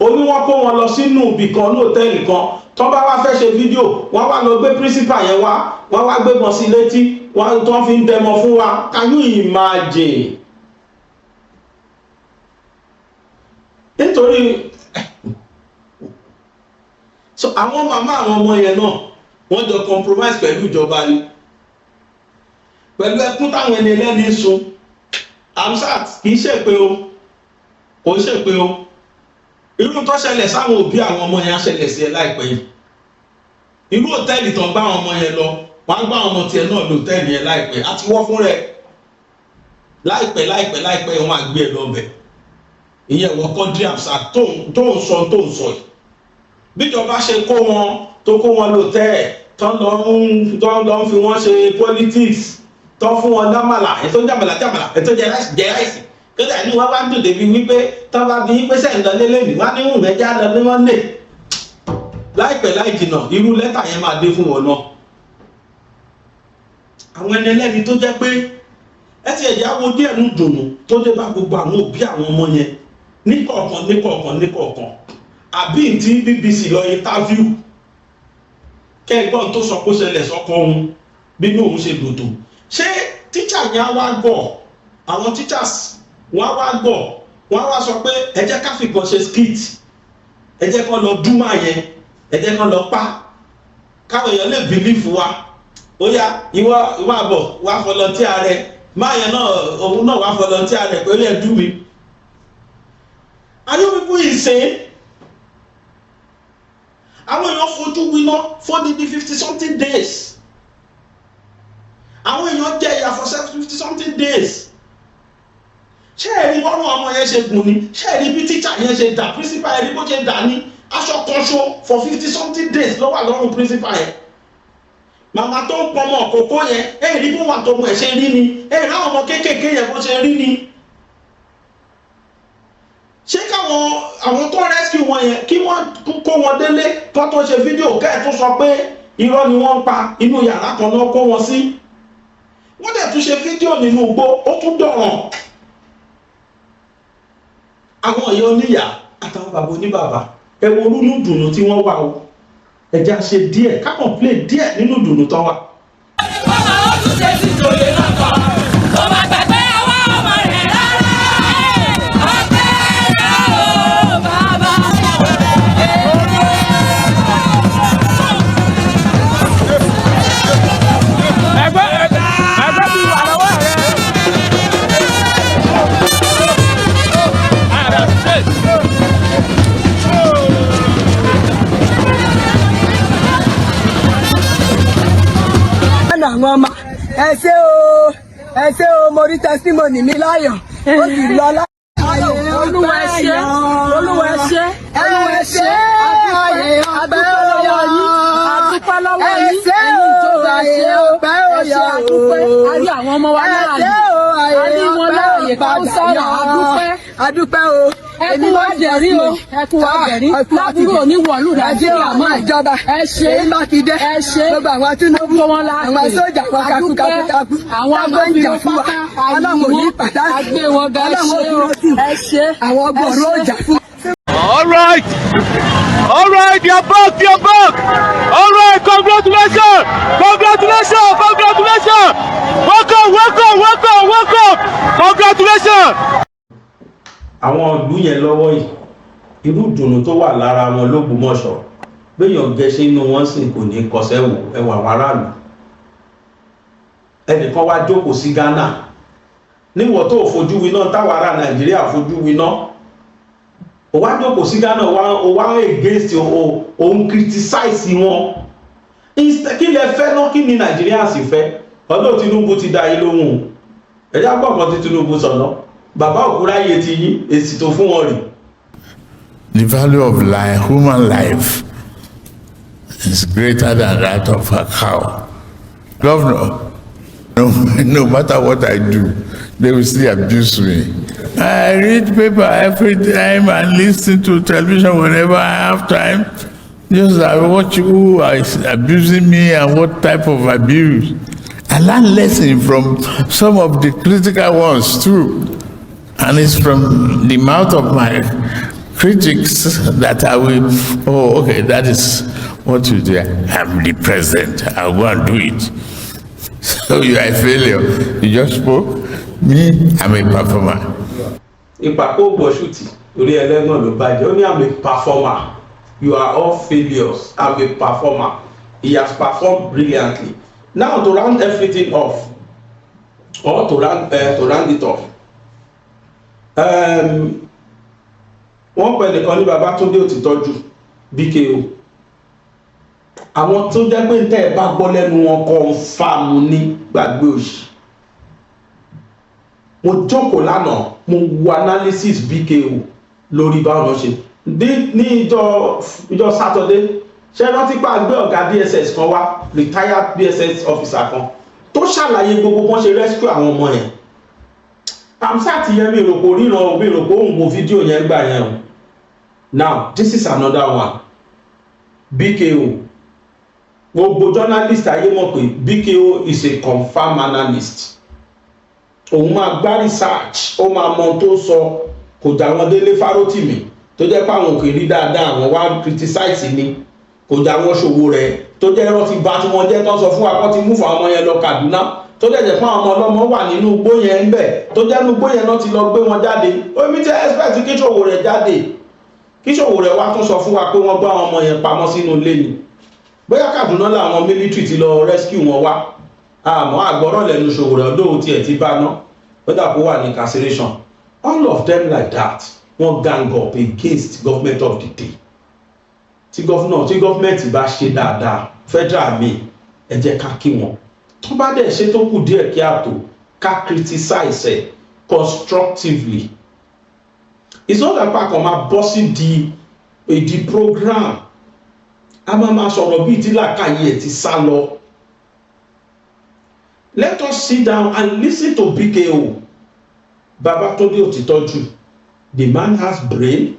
oní wọ́n kó wọn lọ sínú ibì kan ní hòtẹ́ẹ̀lì kan tó bá wá fẹ́ ṣe fídíò wọ́n wá lọ gbé principal yẹn wá wọ́n wá gbé bọ́n sí létí wọ́n tó fi ń dẹmọ fún wa can you imagine nítorí so àwọn màmá àwọn ọmọ yẹn náà wọ́n jọ compromise pẹ̀lú ìjọba ni pẹ̀lú ẹkún táwọn ẹni ẹlẹ́ni sun Hamzat kìí ṣèpè o kò ṣèpè o irú tó ṣẹlẹ̀ sáwọn òbí àwọn ọmọ yẹn á ṣẹlẹ̀ sí ẹ láìpẹ́ yìí irú hòtẹ́ẹ̀lì tó ń gbá àwọn ọmọ yẹn lọ wọ́n á gbá àwọn ọmọ tiẹ̀ náà lọ hòtẹ́ẹ̀lì yẹn láìpẹ́ àti wọ́ fún rẹ̀ láìpẹ́ wọn máa gbé ẹ lọ́bẹ̀ ìyẹn wọ́n Quadri Hamzat tó ń sọ yìí bíjọba ṣe kó wọn lò tẹ́ ẹ̀ tó ń lọ fi wọ́n ṣe politics tó fún wọn lámàlà ètò jàmàlà ètò jẹ ráìsì kódà ní wọn bá dùn débi wípé tó bá bí wípé sẹ́yìn lọ lélẹ́yìn wọn ní ìwọ̀n ẹja lọ ní wọ́n lè láìpẹ́ láì jìnnà irú lẹ́tà yẹn máa dé fún wọn náà àwọn ẹni ẹlẹ́ni tó jẹ́ pé ẹ ti ẹ̀já wo díẹ̀ ní dùnú tó dé bá gbogbo àwọn òbí àwọn ọmọ yẹn níkọ̀ọ̀kan àbí tí BBC lọ interview kẹ́gbọ́n tó sọ kó ṣẹlẹ̀ sọ́kọ òun bínú òun ṣe dòdò ṣé tíṣà yẹn á wá gbọ́ àwọn teachers wọ́n á wá gbọ́ wọ́n á wá sọ pé ẹ jẹ́ ká fìkan ṣe skit ẹ jẹ́ kán lọ dúmọ̀ yẹn ẹ jẹ́ kán lọ pa káwọn èèyàn lè bìlífù wa ó yá ìwọ àbọ̀ wá volunteer rẹ máa yẹn náà òun náà wá volunteer rẹ pé ó yẹ dú mi. Are you people insane? Àwọn èèyàn fojú winá fódìdí 50-something days. Àwọn èèyàn jẹ ìyà for 50-something days. Ṣé ẹ̀rí bọ́rùn ọmọ yẹn ṣe gùn ni? Ṣé ẹ̀rí bí teacher yẹn ṣe dà? Principal ẹ̀rí bó ṣe dà ní aṣọ kanṣo for 50-something days ló wà lọ́rùn principal yẹn. Màmá tó ń pọmọ kókó yẹn, ẹ̀rí bó wà tó mú ẹ̀ ṣe rí ni? Ẹ̀rí àwọn ọmọ kéékèèké yẹn bó ṣe rí ni? Ṣé àwọn tó rescue wọn yẹn kí wọ́n kó wọn délé kó tó ṣe fídíò kẹ́ẹ̀ tó sọ pé irọ́ ni wọ́n ń pa inú yàrá kan náà kó wọn sí wọ́n dẹ̀ tún ṣe fídíò nínú igbó ó tún dọ̀ràn àwọn èèyàn oníyà àtàwọn bàbá oníbàbà ẹ wo nínú dùnú tí wọ́n wà o ẹja ṣe díẹ̀ kákan play díẹ̀ nínú dùnú tó wà. àwọn ọmọ ẹ ṣé o mo rí testimony mi láyọ̀ ó sì lọ láyọ̀ olúwa ẹ ṣé àdúpẹ́ lọ́wọ́ yín ẹ̀yin ìjọba ẹ ṣé àdúpẹ́ a rí àwọn ọmọ wa láàyè a rí wọn láàyè ká ń sọ̀rọ̀ àdúpẹ́ o ẹkún wa jẹ̀rí o ẹkún wa jẹ̀rí lábúrò oníwọ̀lú nàìjíríà mọ́ ìjọba ẹ ṣé mákindé ẹ ṣé gbogbo àwọn tinubu àwọn sójà wọn kakú àwọn agbóhùn fún wa ọlọ́run ò ní pàtàkì ọlọ́run ẹ ṣé àwọn ọgbọ̀rún ọjà fún. All right, you're back. All right, congratulations. Welcome. Congratulations. Àwọn ìlú yẹn lọ́wọ́ yìí irú ìdùnnú tó wà lára wọn l'Ógbómọ̀ṣọ́ béèyàn gẹṣẹ́ inú wọn sì kò ní kọsẹ̀ ẹwà àwọn aráàlú ẹnìkan wá jókòó sí Ghana níwọ̀ tó fojú winá táwọn ará Nàìjíríà fojú winá ó wá jókòó sí Ghana ó wá against òun criticize wọn kí lẹ fẹ́ náà kí ni Nàìjíríà sì fẹ́ ọdún Tinubu ti dá yín lóhùn ẹ̀yà gbọ̀ngàn tí Tinubu sọ̀nà bàbá òkúráyè ti yí èsì tó fún wọn rí. The value of life, human life, is greater than that of a cow. Governor, no matter what I do, they will still abuse me. I read paper every time and listen to television whenever I have time. Just I watch who is abusing me and what type of abuse. I learn lesson from some of the critical ones too. And it's from the mouth of my critics that I will, that is what you do. I'm the president, I'll go and do it. So you are a failure. You just spoke. Me, I'm a performer. Ìpàkó Bọ̀ṣùtì orí ẹlẹ́gàn ló bàjẹ́ ó ní I'm a performer. You are all failures. I'm a performer. He has performed brilliantly. Now to round everything off, or to round it off. Wọ́n pẹ̀ nìkan ní Babátúndé Òtítọ́jú BKO àwọn tó jẹ́ pé tẹ́ ẹ bá gbọ́ lẹ́nu wọn kọ́ ń fàmù ní gbàgbé òṣì mo jókòó lánàá mo wo analysis BKO lórí báwọn ṣe ní ìjọ Saturday ṣe rántí pé àgbẹ̀ ọ̀gá DSS kan wá retired DSS officer kan tó ṣàlàyé gbogbo bọ́n ṣe rescue àwọn ọmọ yẹn. Hamzat yẹn mi rò kó ríran o, mi rò kó òun wo fídíò yẹn gbà yẹn o. Now this is another one. BKO, gbogbo journalist ayé mọ̀ pé BKO is a confirmed analyst. Òun máa gbá research, ó máa mọ tó sọ, kò dá wọn Délé Fárótìmí tó jẹ́ pé àwọn òkè rí dáadáa àwọn wá criticize ni, kò dá wọn Sowore tó jẹ́ ẹ̀rọ ti bá tí wọ́n jẹ́ tán sọ fún wa kó ti mú fún àwọn ọmọ yẹn lọ Kaduna tó dẹ̀ jẹ́ fún àwọn ọmọ ọlọ́mọ wà nínú igbó yẹn ń bẹ̀ tó jẹ́ nínú igbó yẹn náà ti lọ gbé wọn jáde. Omi tẹ́ expect kí Sowore jáde, kí Sowore wá tún sọ fún wa pé wọ́n gbá àwọn ọmọ yẹn pamọ́ sínú ilé ni. Bóyá Kaduna làwọn military ti lọ rescue wọn wá, àmọ́ àgbọ̀rọ̀ lẹ́nu Sowore ọdún tiẹ̀ ti bá ná ó dà kó wà ní incarceration. All of them like that wọ́n gang up against government of the day. Tí gọ́fìmẹ̀ntì bá ṣe dáadáa federal mi ẹ jẹ́ ká kí wọn, tó bá dẹ̀ ṣe tó kù díẹ̀ kí á tó ká criticize ẹ̀ constructively. It's not like pa kan máa bọ́ sí di program a máa sọ̀rọ̀ bíi tí làkàyè ẹ̀ ti sá lọ. Let us sit down and listen to BKO. Babatunde Otitoju, the man has brain,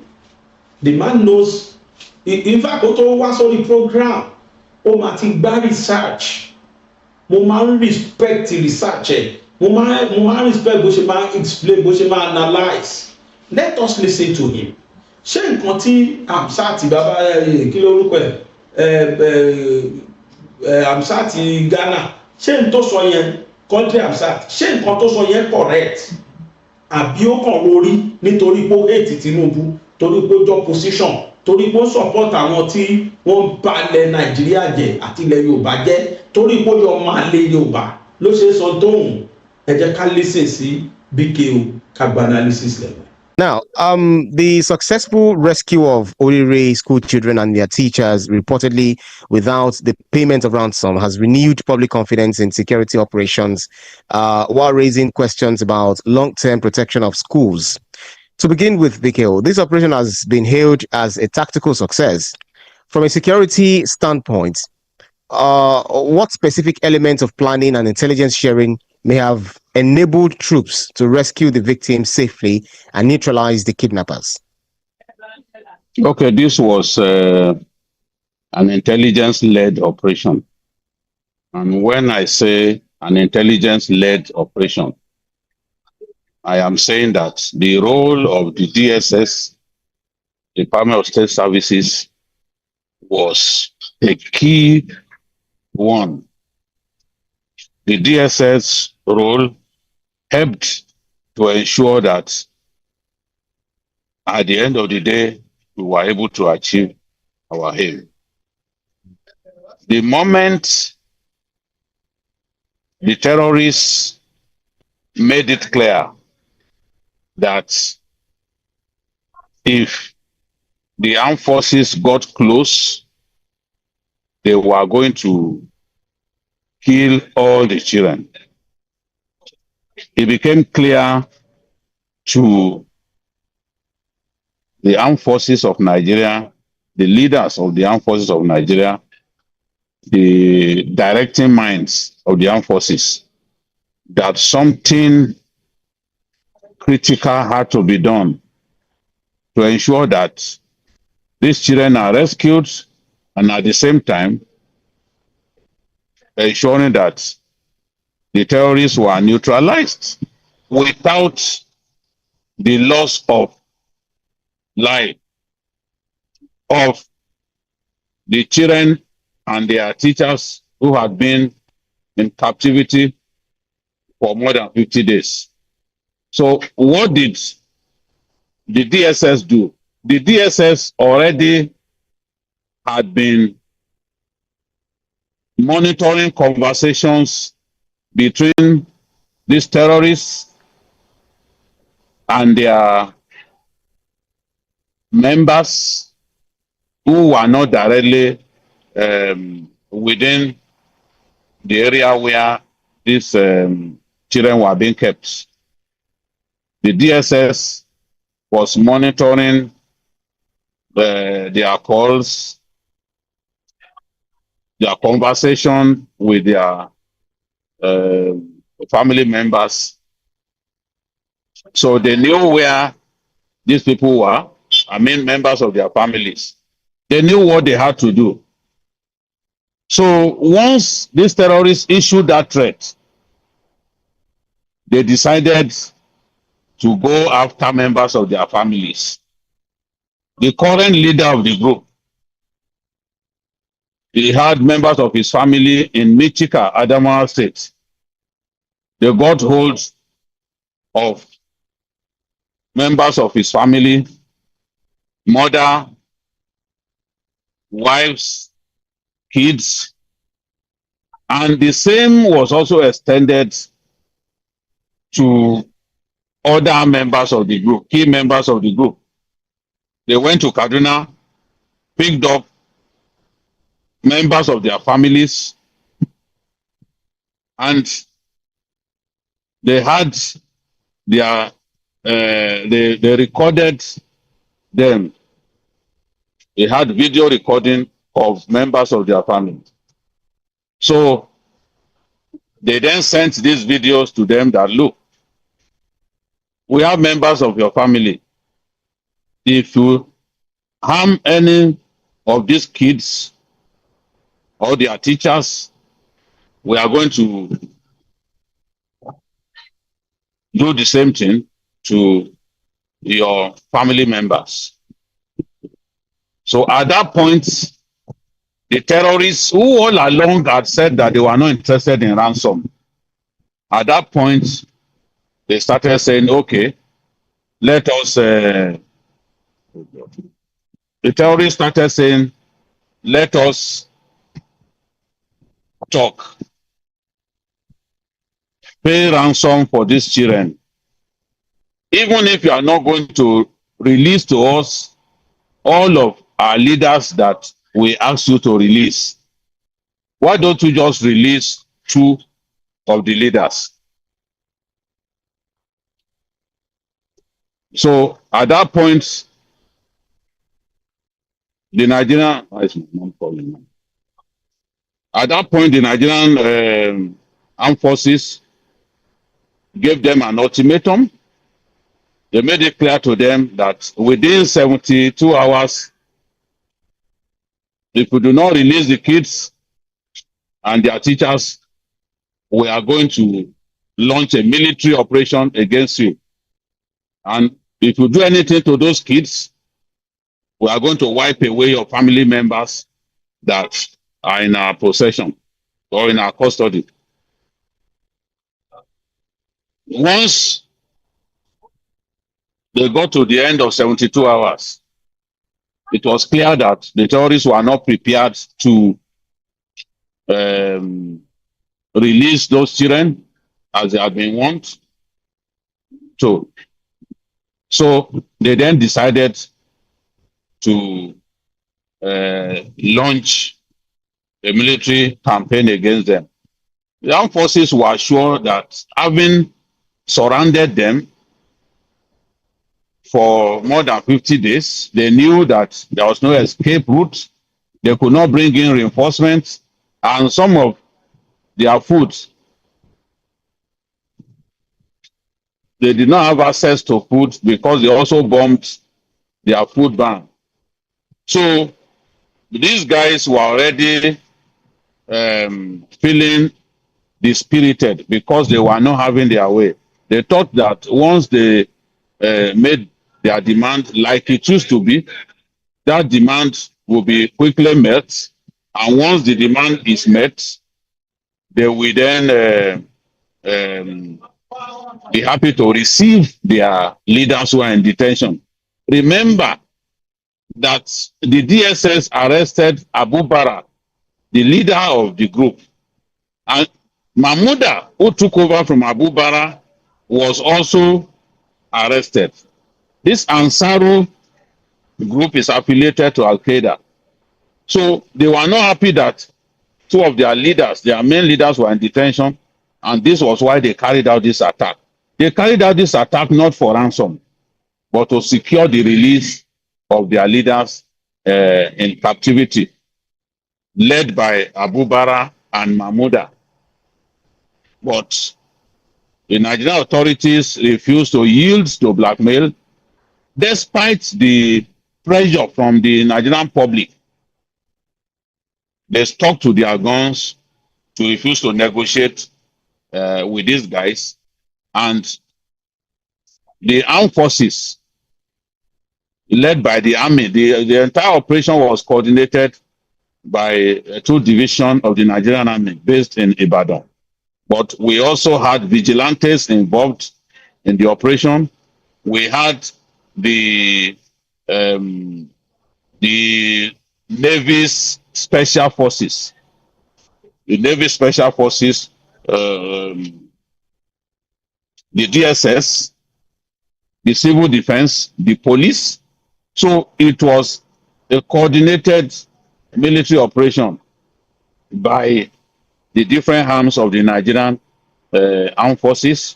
the man knows. In fact, ó tó wá sórí program ó máa ti gbá research. Mo máa ń respect research ẹ̀, mo máa ń respect bó ṣe máa explain, bó ṣe máa analyse. Let us listen to him. Ṣé nǹkan tí Hamzat bàbá kí lórúkọ ẹ̀ Hamzat Ghana ṣé n tó sọ yẹn country Hamzat ṣé nǹkan tó sọ yẹn correct àbí ó kàn lórí nítorí pé ó hate Tinubu, torí pé ó jọ position, torí pé ó support àwọn tí wọ́n balẹ̀ Nàìjíríà jẹ́ àti ilẹ̀ Yorùbá jẹ́, torí pé ó yọ máa lé Yorùbá ló ṣe sọ tóun. Ẹ jẹ́ ká listen sí BKO ká gba analysis level. Now, the successful rescue of Orire school children and their teachers, reportedly without the payment of ransom, has renewed public confidence in security operations, while raising questions about long-term protection of schools. To begin with, BKO, this operation has been hailed as a tactical success. From a security standpoint, what specific elements of planning and intelligence sharing may have enabled troops to rescue the victims safely and neutralize the kidnappers? Okay, this was an intelligence-led operation. And when I say an intelligence-led operation, I am saying that the role of the DSS, Department of State Services, was a key one. The DSS role helped to ensure that at the end of the day, we were able to achieve our aim. The moment the terrorists made it clear that if the armed forces got close, they were going to kill all the children, it became clear to the armed forces of Nigeria, the leaders of the armed forces of Nigeria, the directing minds of the armed forces, that something critical had to be done to ensure that these children are rescued, and at the same time ensuring that the terrorists were neutralized without the loss of life of the children and their teachers who had been in captivity for more than 50 days. So what did the DSS do? The DSS already had been monitoring conversations between these terrorists and their members who were not directly within the area where these children were being kept. the DSS was monitoring their calls, their conversation with their family members. So they knew where these people were, I mean, members of their families. They knew what they had to do. So once these terrorists issued that threat, they decided to go after members of their families. The current leader of the group, he had members of his family in Michika, Adamawa State. They got hold of members of his family, mother, wives, kids, and the same was also extended to other members of the group, key members of the group. They went to Kaduna, picked up members of their families, and they had their, they recorded them. They had video recording of members of their family. So they then sent these videos to them that, look, we have members of your family. If you harm any of these kids or their teachers, we are going to do the same thing to your family members. So at that point, the terrorists who all along had said that they were not interested in ransom, at that point, they started saying, okay, let us, the terrorists started saying, let us talk, pay ransom for these children. Even if you are not going to release to us all of our leaders that we ask you to release, why don't you just release 2 of the leaders? So at that point, the Nigerian, at that point, the Nigerian armed forces gave them an ultimatum. They made it clear to them that within 72 hours, if we do not release the kids and their teachers, we are going to launch a military operation against you. And if you do anything to those kids, we are going to wipe away your family members that are in our possession or in our custody. Once they got to the end of 72 hours, it was clear that the terrorists were not prepared to release those children as they had been warned. So they then decided to launch a military campaign against them. The armed forces were sure that having surrounded them for more than 50 days, they knew that there was no escape route. They could not bring in reinforcements, and some of their food, they did not have access to food because they also bombed their food bank. So these guys were already feeling dispirited because they were not having their way. They thought that once they made their demand like it used to be, that demand will be quickly met. And once the demand is met, they will then be happy to receive their leaders who are in detention. Remember that the DSS arrested Abu Bara, the leader of the group. And Mahmouda, who took over from Abu Bara, was also arrested. This Ansaru group is affiliated to Al-Qaeda. So they were not happy that 2 of their leaders, their main leaders, were in detention, and this was why they carried out this attack. They carried out this attack not for ransom, but to secure the release of their leaders in captivity, led by Abu Bara and Mahmouda. But the Nigerian authorities refused to yield to blackmail, despite the pressure from the Nigerian public. They stuck to their guns to refuse to negotiate with these guys. And the armed forces, led by the army, the entire operation was coordinated by two divisions of the Nigerian army based in Ibadan. But we also had vigilantes involved in the operation. We had the Navy's special forces, the Navy special forces, the DSS, the civil defense, the police. So it was a coordinated military operation by the different arms of the Nigerian armed forces,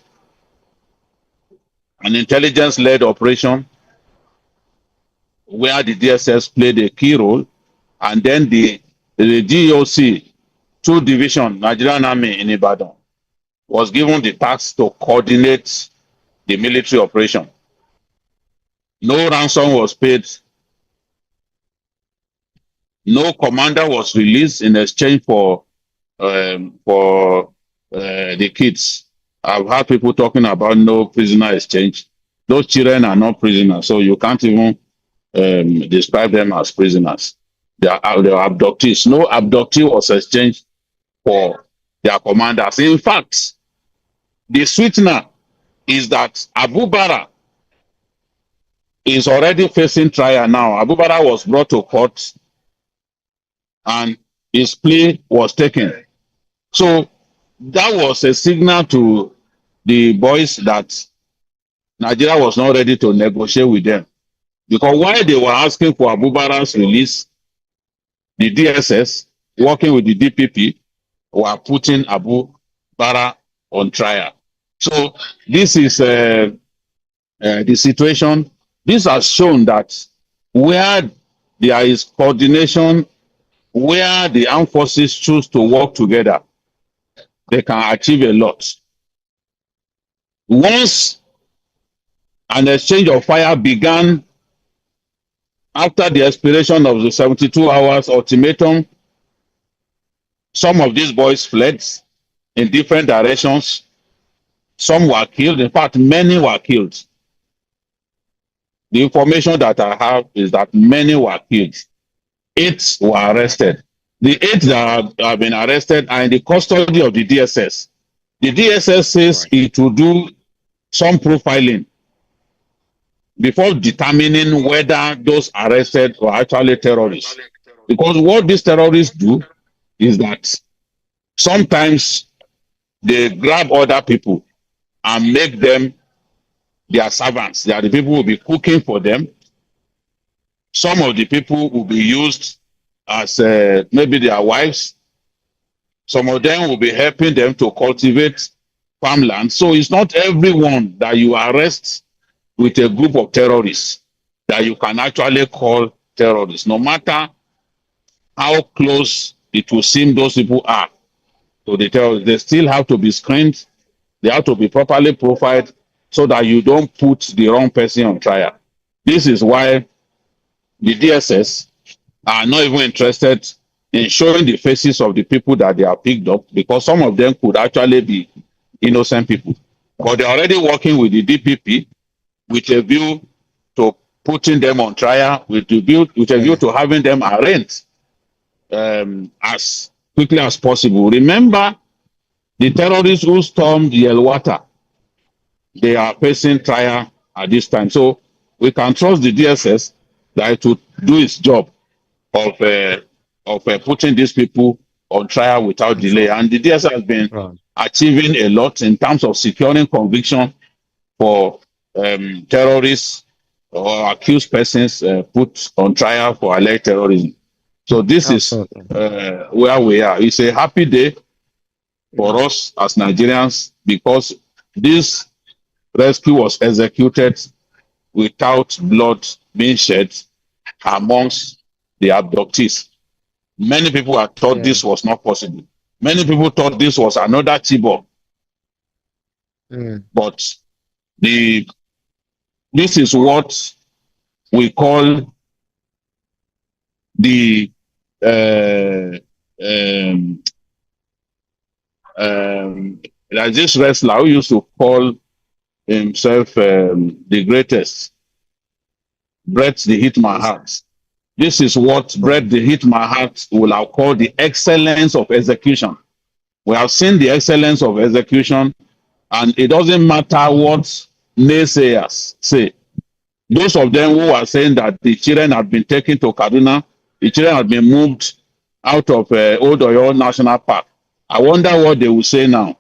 an intelligence-led operation where the DSS played a key role, and then the GOC, 2 Division Nigerian Army in Ibadan, was given the task to coordinate the military operation. No ransom was paid. No commander was released in exchange for the kids. I've heard people talking about no prisoner exchange. Those children are not prisoners, so you can't even describe them as prisoners. They are abductees. No abductee was exchanged for their commanders. In fact, the sweetener is that Abu Bara is already facing trial now. Abu Bara was brought to court and his plea was taken. So that was a signal to the boys that Nigeria was not ready to negotiate with them. Because while they were asking for Abu Bara's release, the DSS, working with the DPP, were putting Abu Bara on trial. So this is the situation. This has shown that where there is coordination, where the armed forces choose to work together, they can achieve a lot. Once an exchange of fire began after the expiration of the 72 hours ultimatum, some of these boys fled in different directions. Some were killed. In fact, many were killed. The information that I have is that many were killed. 8 were arrested. The 8 that have been arrested are in the custody of the DSS. The DSS says it will do some profiling before determining whether those arrested were actually terrorists. Because what these terrorists do is that sometimes they grab other people and make them their servants. They are the people who will be cooking for them. Some of the people will be used as maybe their wives. Some of them will be helping them to cultivate farmland. So it's not everyone that you arrest with a group of terrorists that you can actually call terrorists. No matter how close it will seem those people are to the terrorists, they still have to be screened. They have to be properly profiled so that you don't put the wrong person on trial. This is why the DSS are not even interested in showing the faces of the people that they have picked up, because some of them could actually be innocent people. But they're already working with the DPP with a view to putting them on trial, with a view to having them arraigned as quickly as possible. Remember, the terrorists who stormed Yelwata, they are facing trial at this time. So we can trust the DSS that it will do its job of putting these people on trial without delay. And the DSS has been achieving a lot in terms of securing conviction for terrorists or accused persons put on trial for alleged terrorism. So this is where we are. It's a happy day for us as Nigerians, because this rescue was executed without blood being shed amongst the abductees. Many people had thought this was not possible. Many people thought this was another Chibok. But this is what we call the like this wrestler who used to call himself the greatest, Brett the Hit My Heart. This is what Brett the Hit My Heart will have called the excellence of execution. We have seen the excellence of execution, and it doesn't matter what naysayers say. Those of them who are saying that the children have been taken to Kaduna, the children have been moved out of Old Oyo National Park. I wonder what they will say now.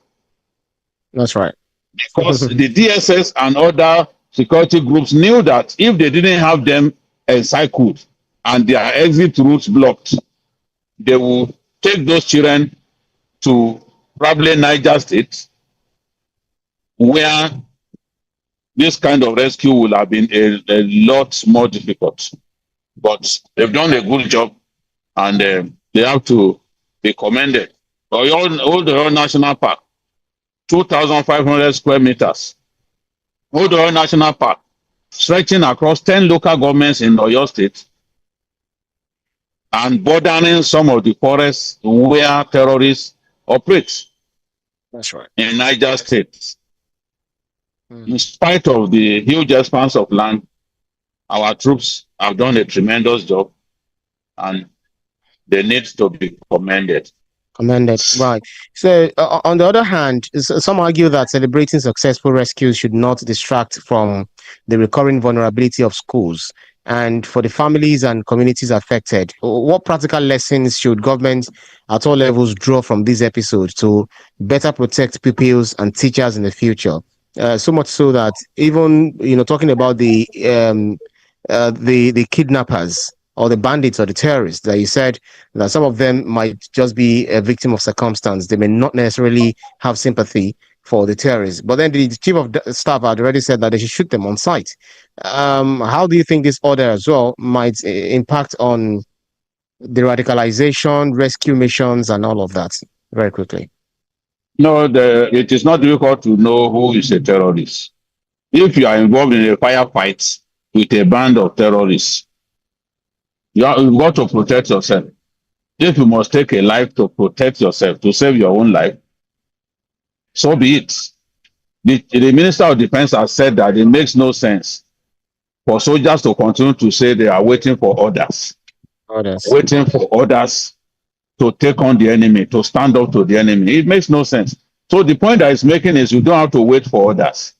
That's right. Because the DSS and other security groups knew that if they didn't have them encircled and their exit routes blocked, they will take those children to probably Niger State, where this kind of rescue will have been a lot more difficult. But they've done a good job, and they have to be commended. Old Oyo National Park, 2,500 square meters. Old Oyo National Park, stretching across 10 local governments in Oyo State and bordering some of the forests where terrorists operate. That's right. In Niger State. In spite of the huge expanse of land, our troops have done a tremendous job, and they need to be commended. Commended, right. So, on the other hand, some argue that celebrating successful rescues should not distract from the recurring vulnerability of schools. And for the families and communities affected, what practical lessons should government at all levels draw from this episode to better protect pupils and teachers in the future? So much so that even, talking about the kidnappers or the bandits or the terrorists, that you said that some of them might just be a victim of circumstance. They may not necessarily have sympathy for the terrorists. But then the chief of staff had already said that they should shoot them on sight. How do you think this order as well might impact on the radicalization, rescue missions, and all of that? Very quickly. No, it is not difficult to know who is a terrorist. If you are involved in a firefight with a band of terrorists, you've got to protect yourself. If you must take a life to protect yourself, to save your own life, so be it. The Minister of Defense has said that it makes no sense for soldiers to continue to say they are waiting for orders. Waiting for orders to take on the enemy, to stand up to the enemy. It makes no sense. So the point that he's making is you don't have to wait for orders.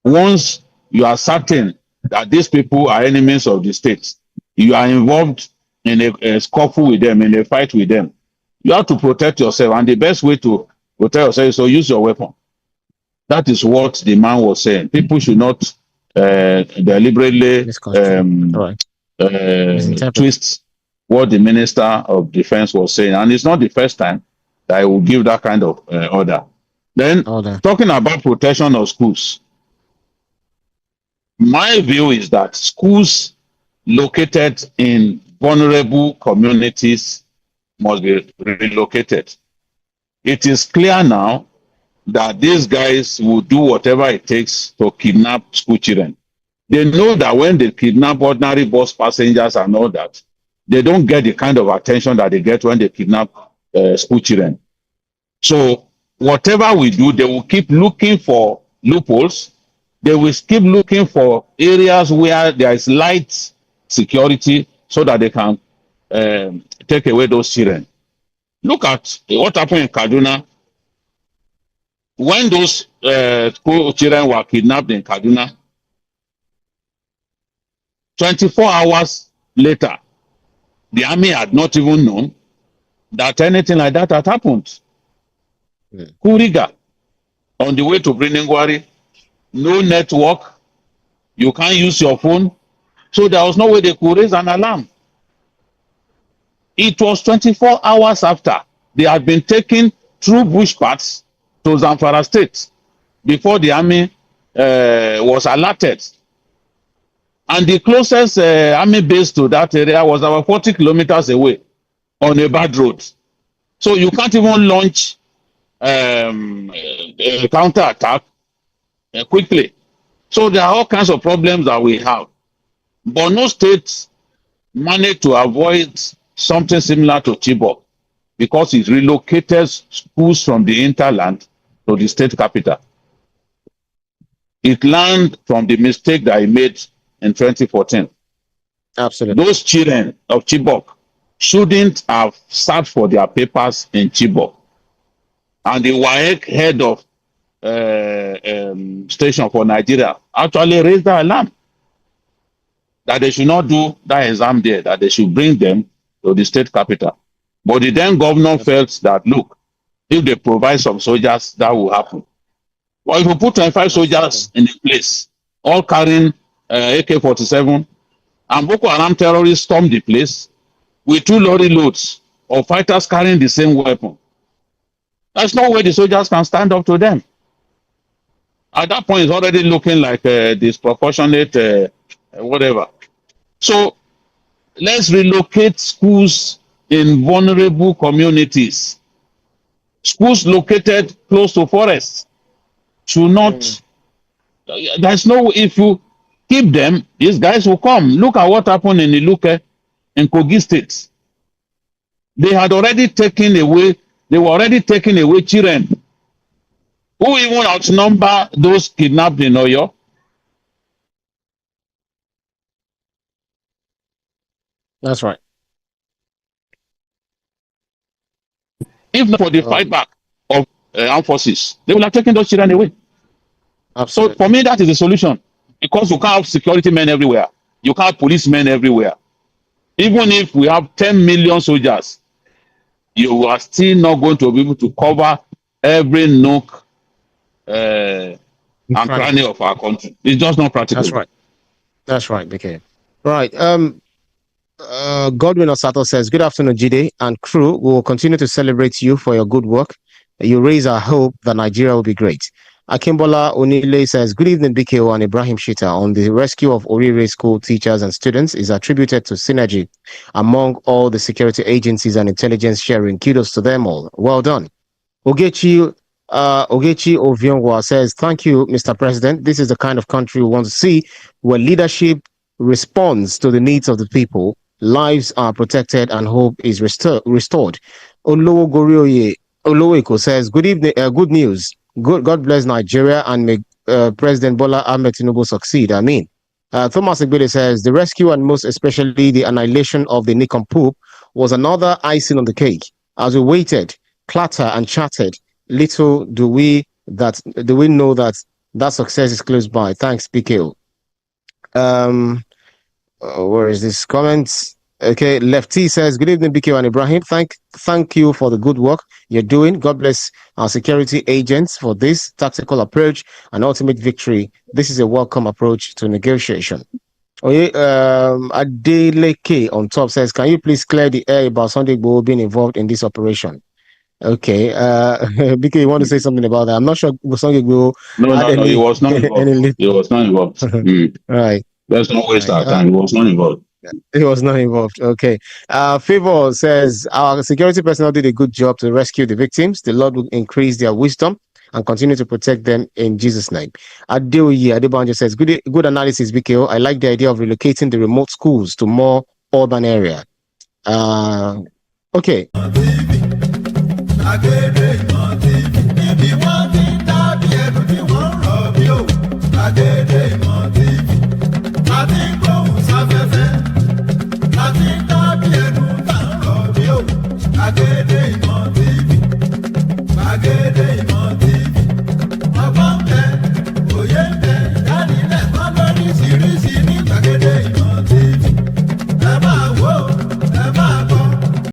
Once you are certain that these people are enemies of the state, you are involved in a scuffle with them, in a fight with them, you have to protect yourself. And the best way to protect yourself is to use your weapon. That is what the man was saying. People should not deliberately twist what the Minister of Defense was saying. And it's not the first time that I will give that kind of order. Then, talking about protection of schools, my view is that schools located in vulnerable communities must be relocated. It is clear now that these guys will do whatever it takes to kidnap school children. They know that when they kidnap ordinary bus passengers and all that, they don't get the kind of attention that they get when they kidnap school children. So whatever we do, they will keep looking for loopholes. They will keep looking for areas where there is light security so that they can take away those children. Look at what happened in Kaduna. When those school children were kidnapped in Kaduna, 24 hours later, the army had not even known that anything like that had happened. Kuriga, on the way to Briningwari, no network, you can't use your phone, so there was no way they could raise an alarm. It was 24 hours after they had been taken through bush paths to Zamfara State before the army was alerted. And the closest army base to that area was about 40 kilometers away on a bad road. So you can't even launch a counter attack quickly. So there are all kinds of problems that we have. But no states managed to avoid something similar to Chibok because it relocated schools from the hinterland to the state capital. It learned from the mistake that it made in 2014. Absolutely. Those children of Chibok shouldn't have sat for their papers in Chibok. And the WAEC head of station for Nigeria actually raised the alarm that they should not do that exam there, that they should bring them to the state capital. But the then governor felt that, look, if they provide some soldiers, that will happen. Well, if you put 25 soldiers in a place, all carrying AK-47, and Boko Haram terrorists storm the place with 2 lorry loads of fighters carrying the same weapon, there's no way the soldiers can stand up to them. At that point, it's already looking like disproportionate, whatever. So let's relocate schools in vulnerable communities. Schools located close to forests should not. There's no, if you keep them, these guys will come. Look at what happened in Iluke in Kogi State. They were already taking away children who even outnumber those kidnapped in Oyo. That's right. If not for the fight back of armed forces, they will have taken those children away. Absolutely. So for me, that is the solution. Because you can't have security men everywhere. You can't have policemen everywhere. Even if we have 10 million soldiers, you are still not going to be able to cover every nook and cranny of our country. It's just not practical. That's right. That's right, BK. Right. Godwin Osato says, good afternoon, Jide and crew. We will continue to celebrate you for your good work. You raise our hope that Nigeria will be great. Akimbola Onile says, good evening, BKO and Ibrahim Shita. On the rescue of Orire school teachers and students is attributed to synergy among all the security agencies and intelligence sharing. Kudos to them all. Well done. Ogechi Oviongwa says, thank you, Mr. President. This is the kind of country we want to see, where leadership responds to the needs of the people, lives are protected, and hope is restored. Olowo Gorioye Oloeko says, good evening, good news. God bless Nigeria and may President Bola Ahmed Tinubu succeed. I mean, Thomas Egbede says, the rescue and most especially the annihilation of the Nincompoop was another icing on the cake. As we waited, clatter and chatted, little do we know that success is close by. Thanks, PKO. Where is this comment? Okay, Lefty says, good evening, BK and Ibrahim. Thank you for the good work you're doing. God bless our security agents for this tactical approach and ultimate victory. This is a welcome approach to negotiation. Adeleke on top says, can you please clear the air about Sunday Igboho being involved in this operation? Okay, BK, you want to say something about that? I'm not sure Sunday Igboho. No, he was not involved. He was not involved. Right. Let's not waste our time. He was not involved. He was not involved. Okay. Favor says, our security personnel did a good job to rescue the victims. The Lord will increase their wisdom and continue to protect them in Jesus' name. Adeoye Adebanjo says, good analysis, BKO. I like the idea of relocating the remote schools to more urban area. Okay.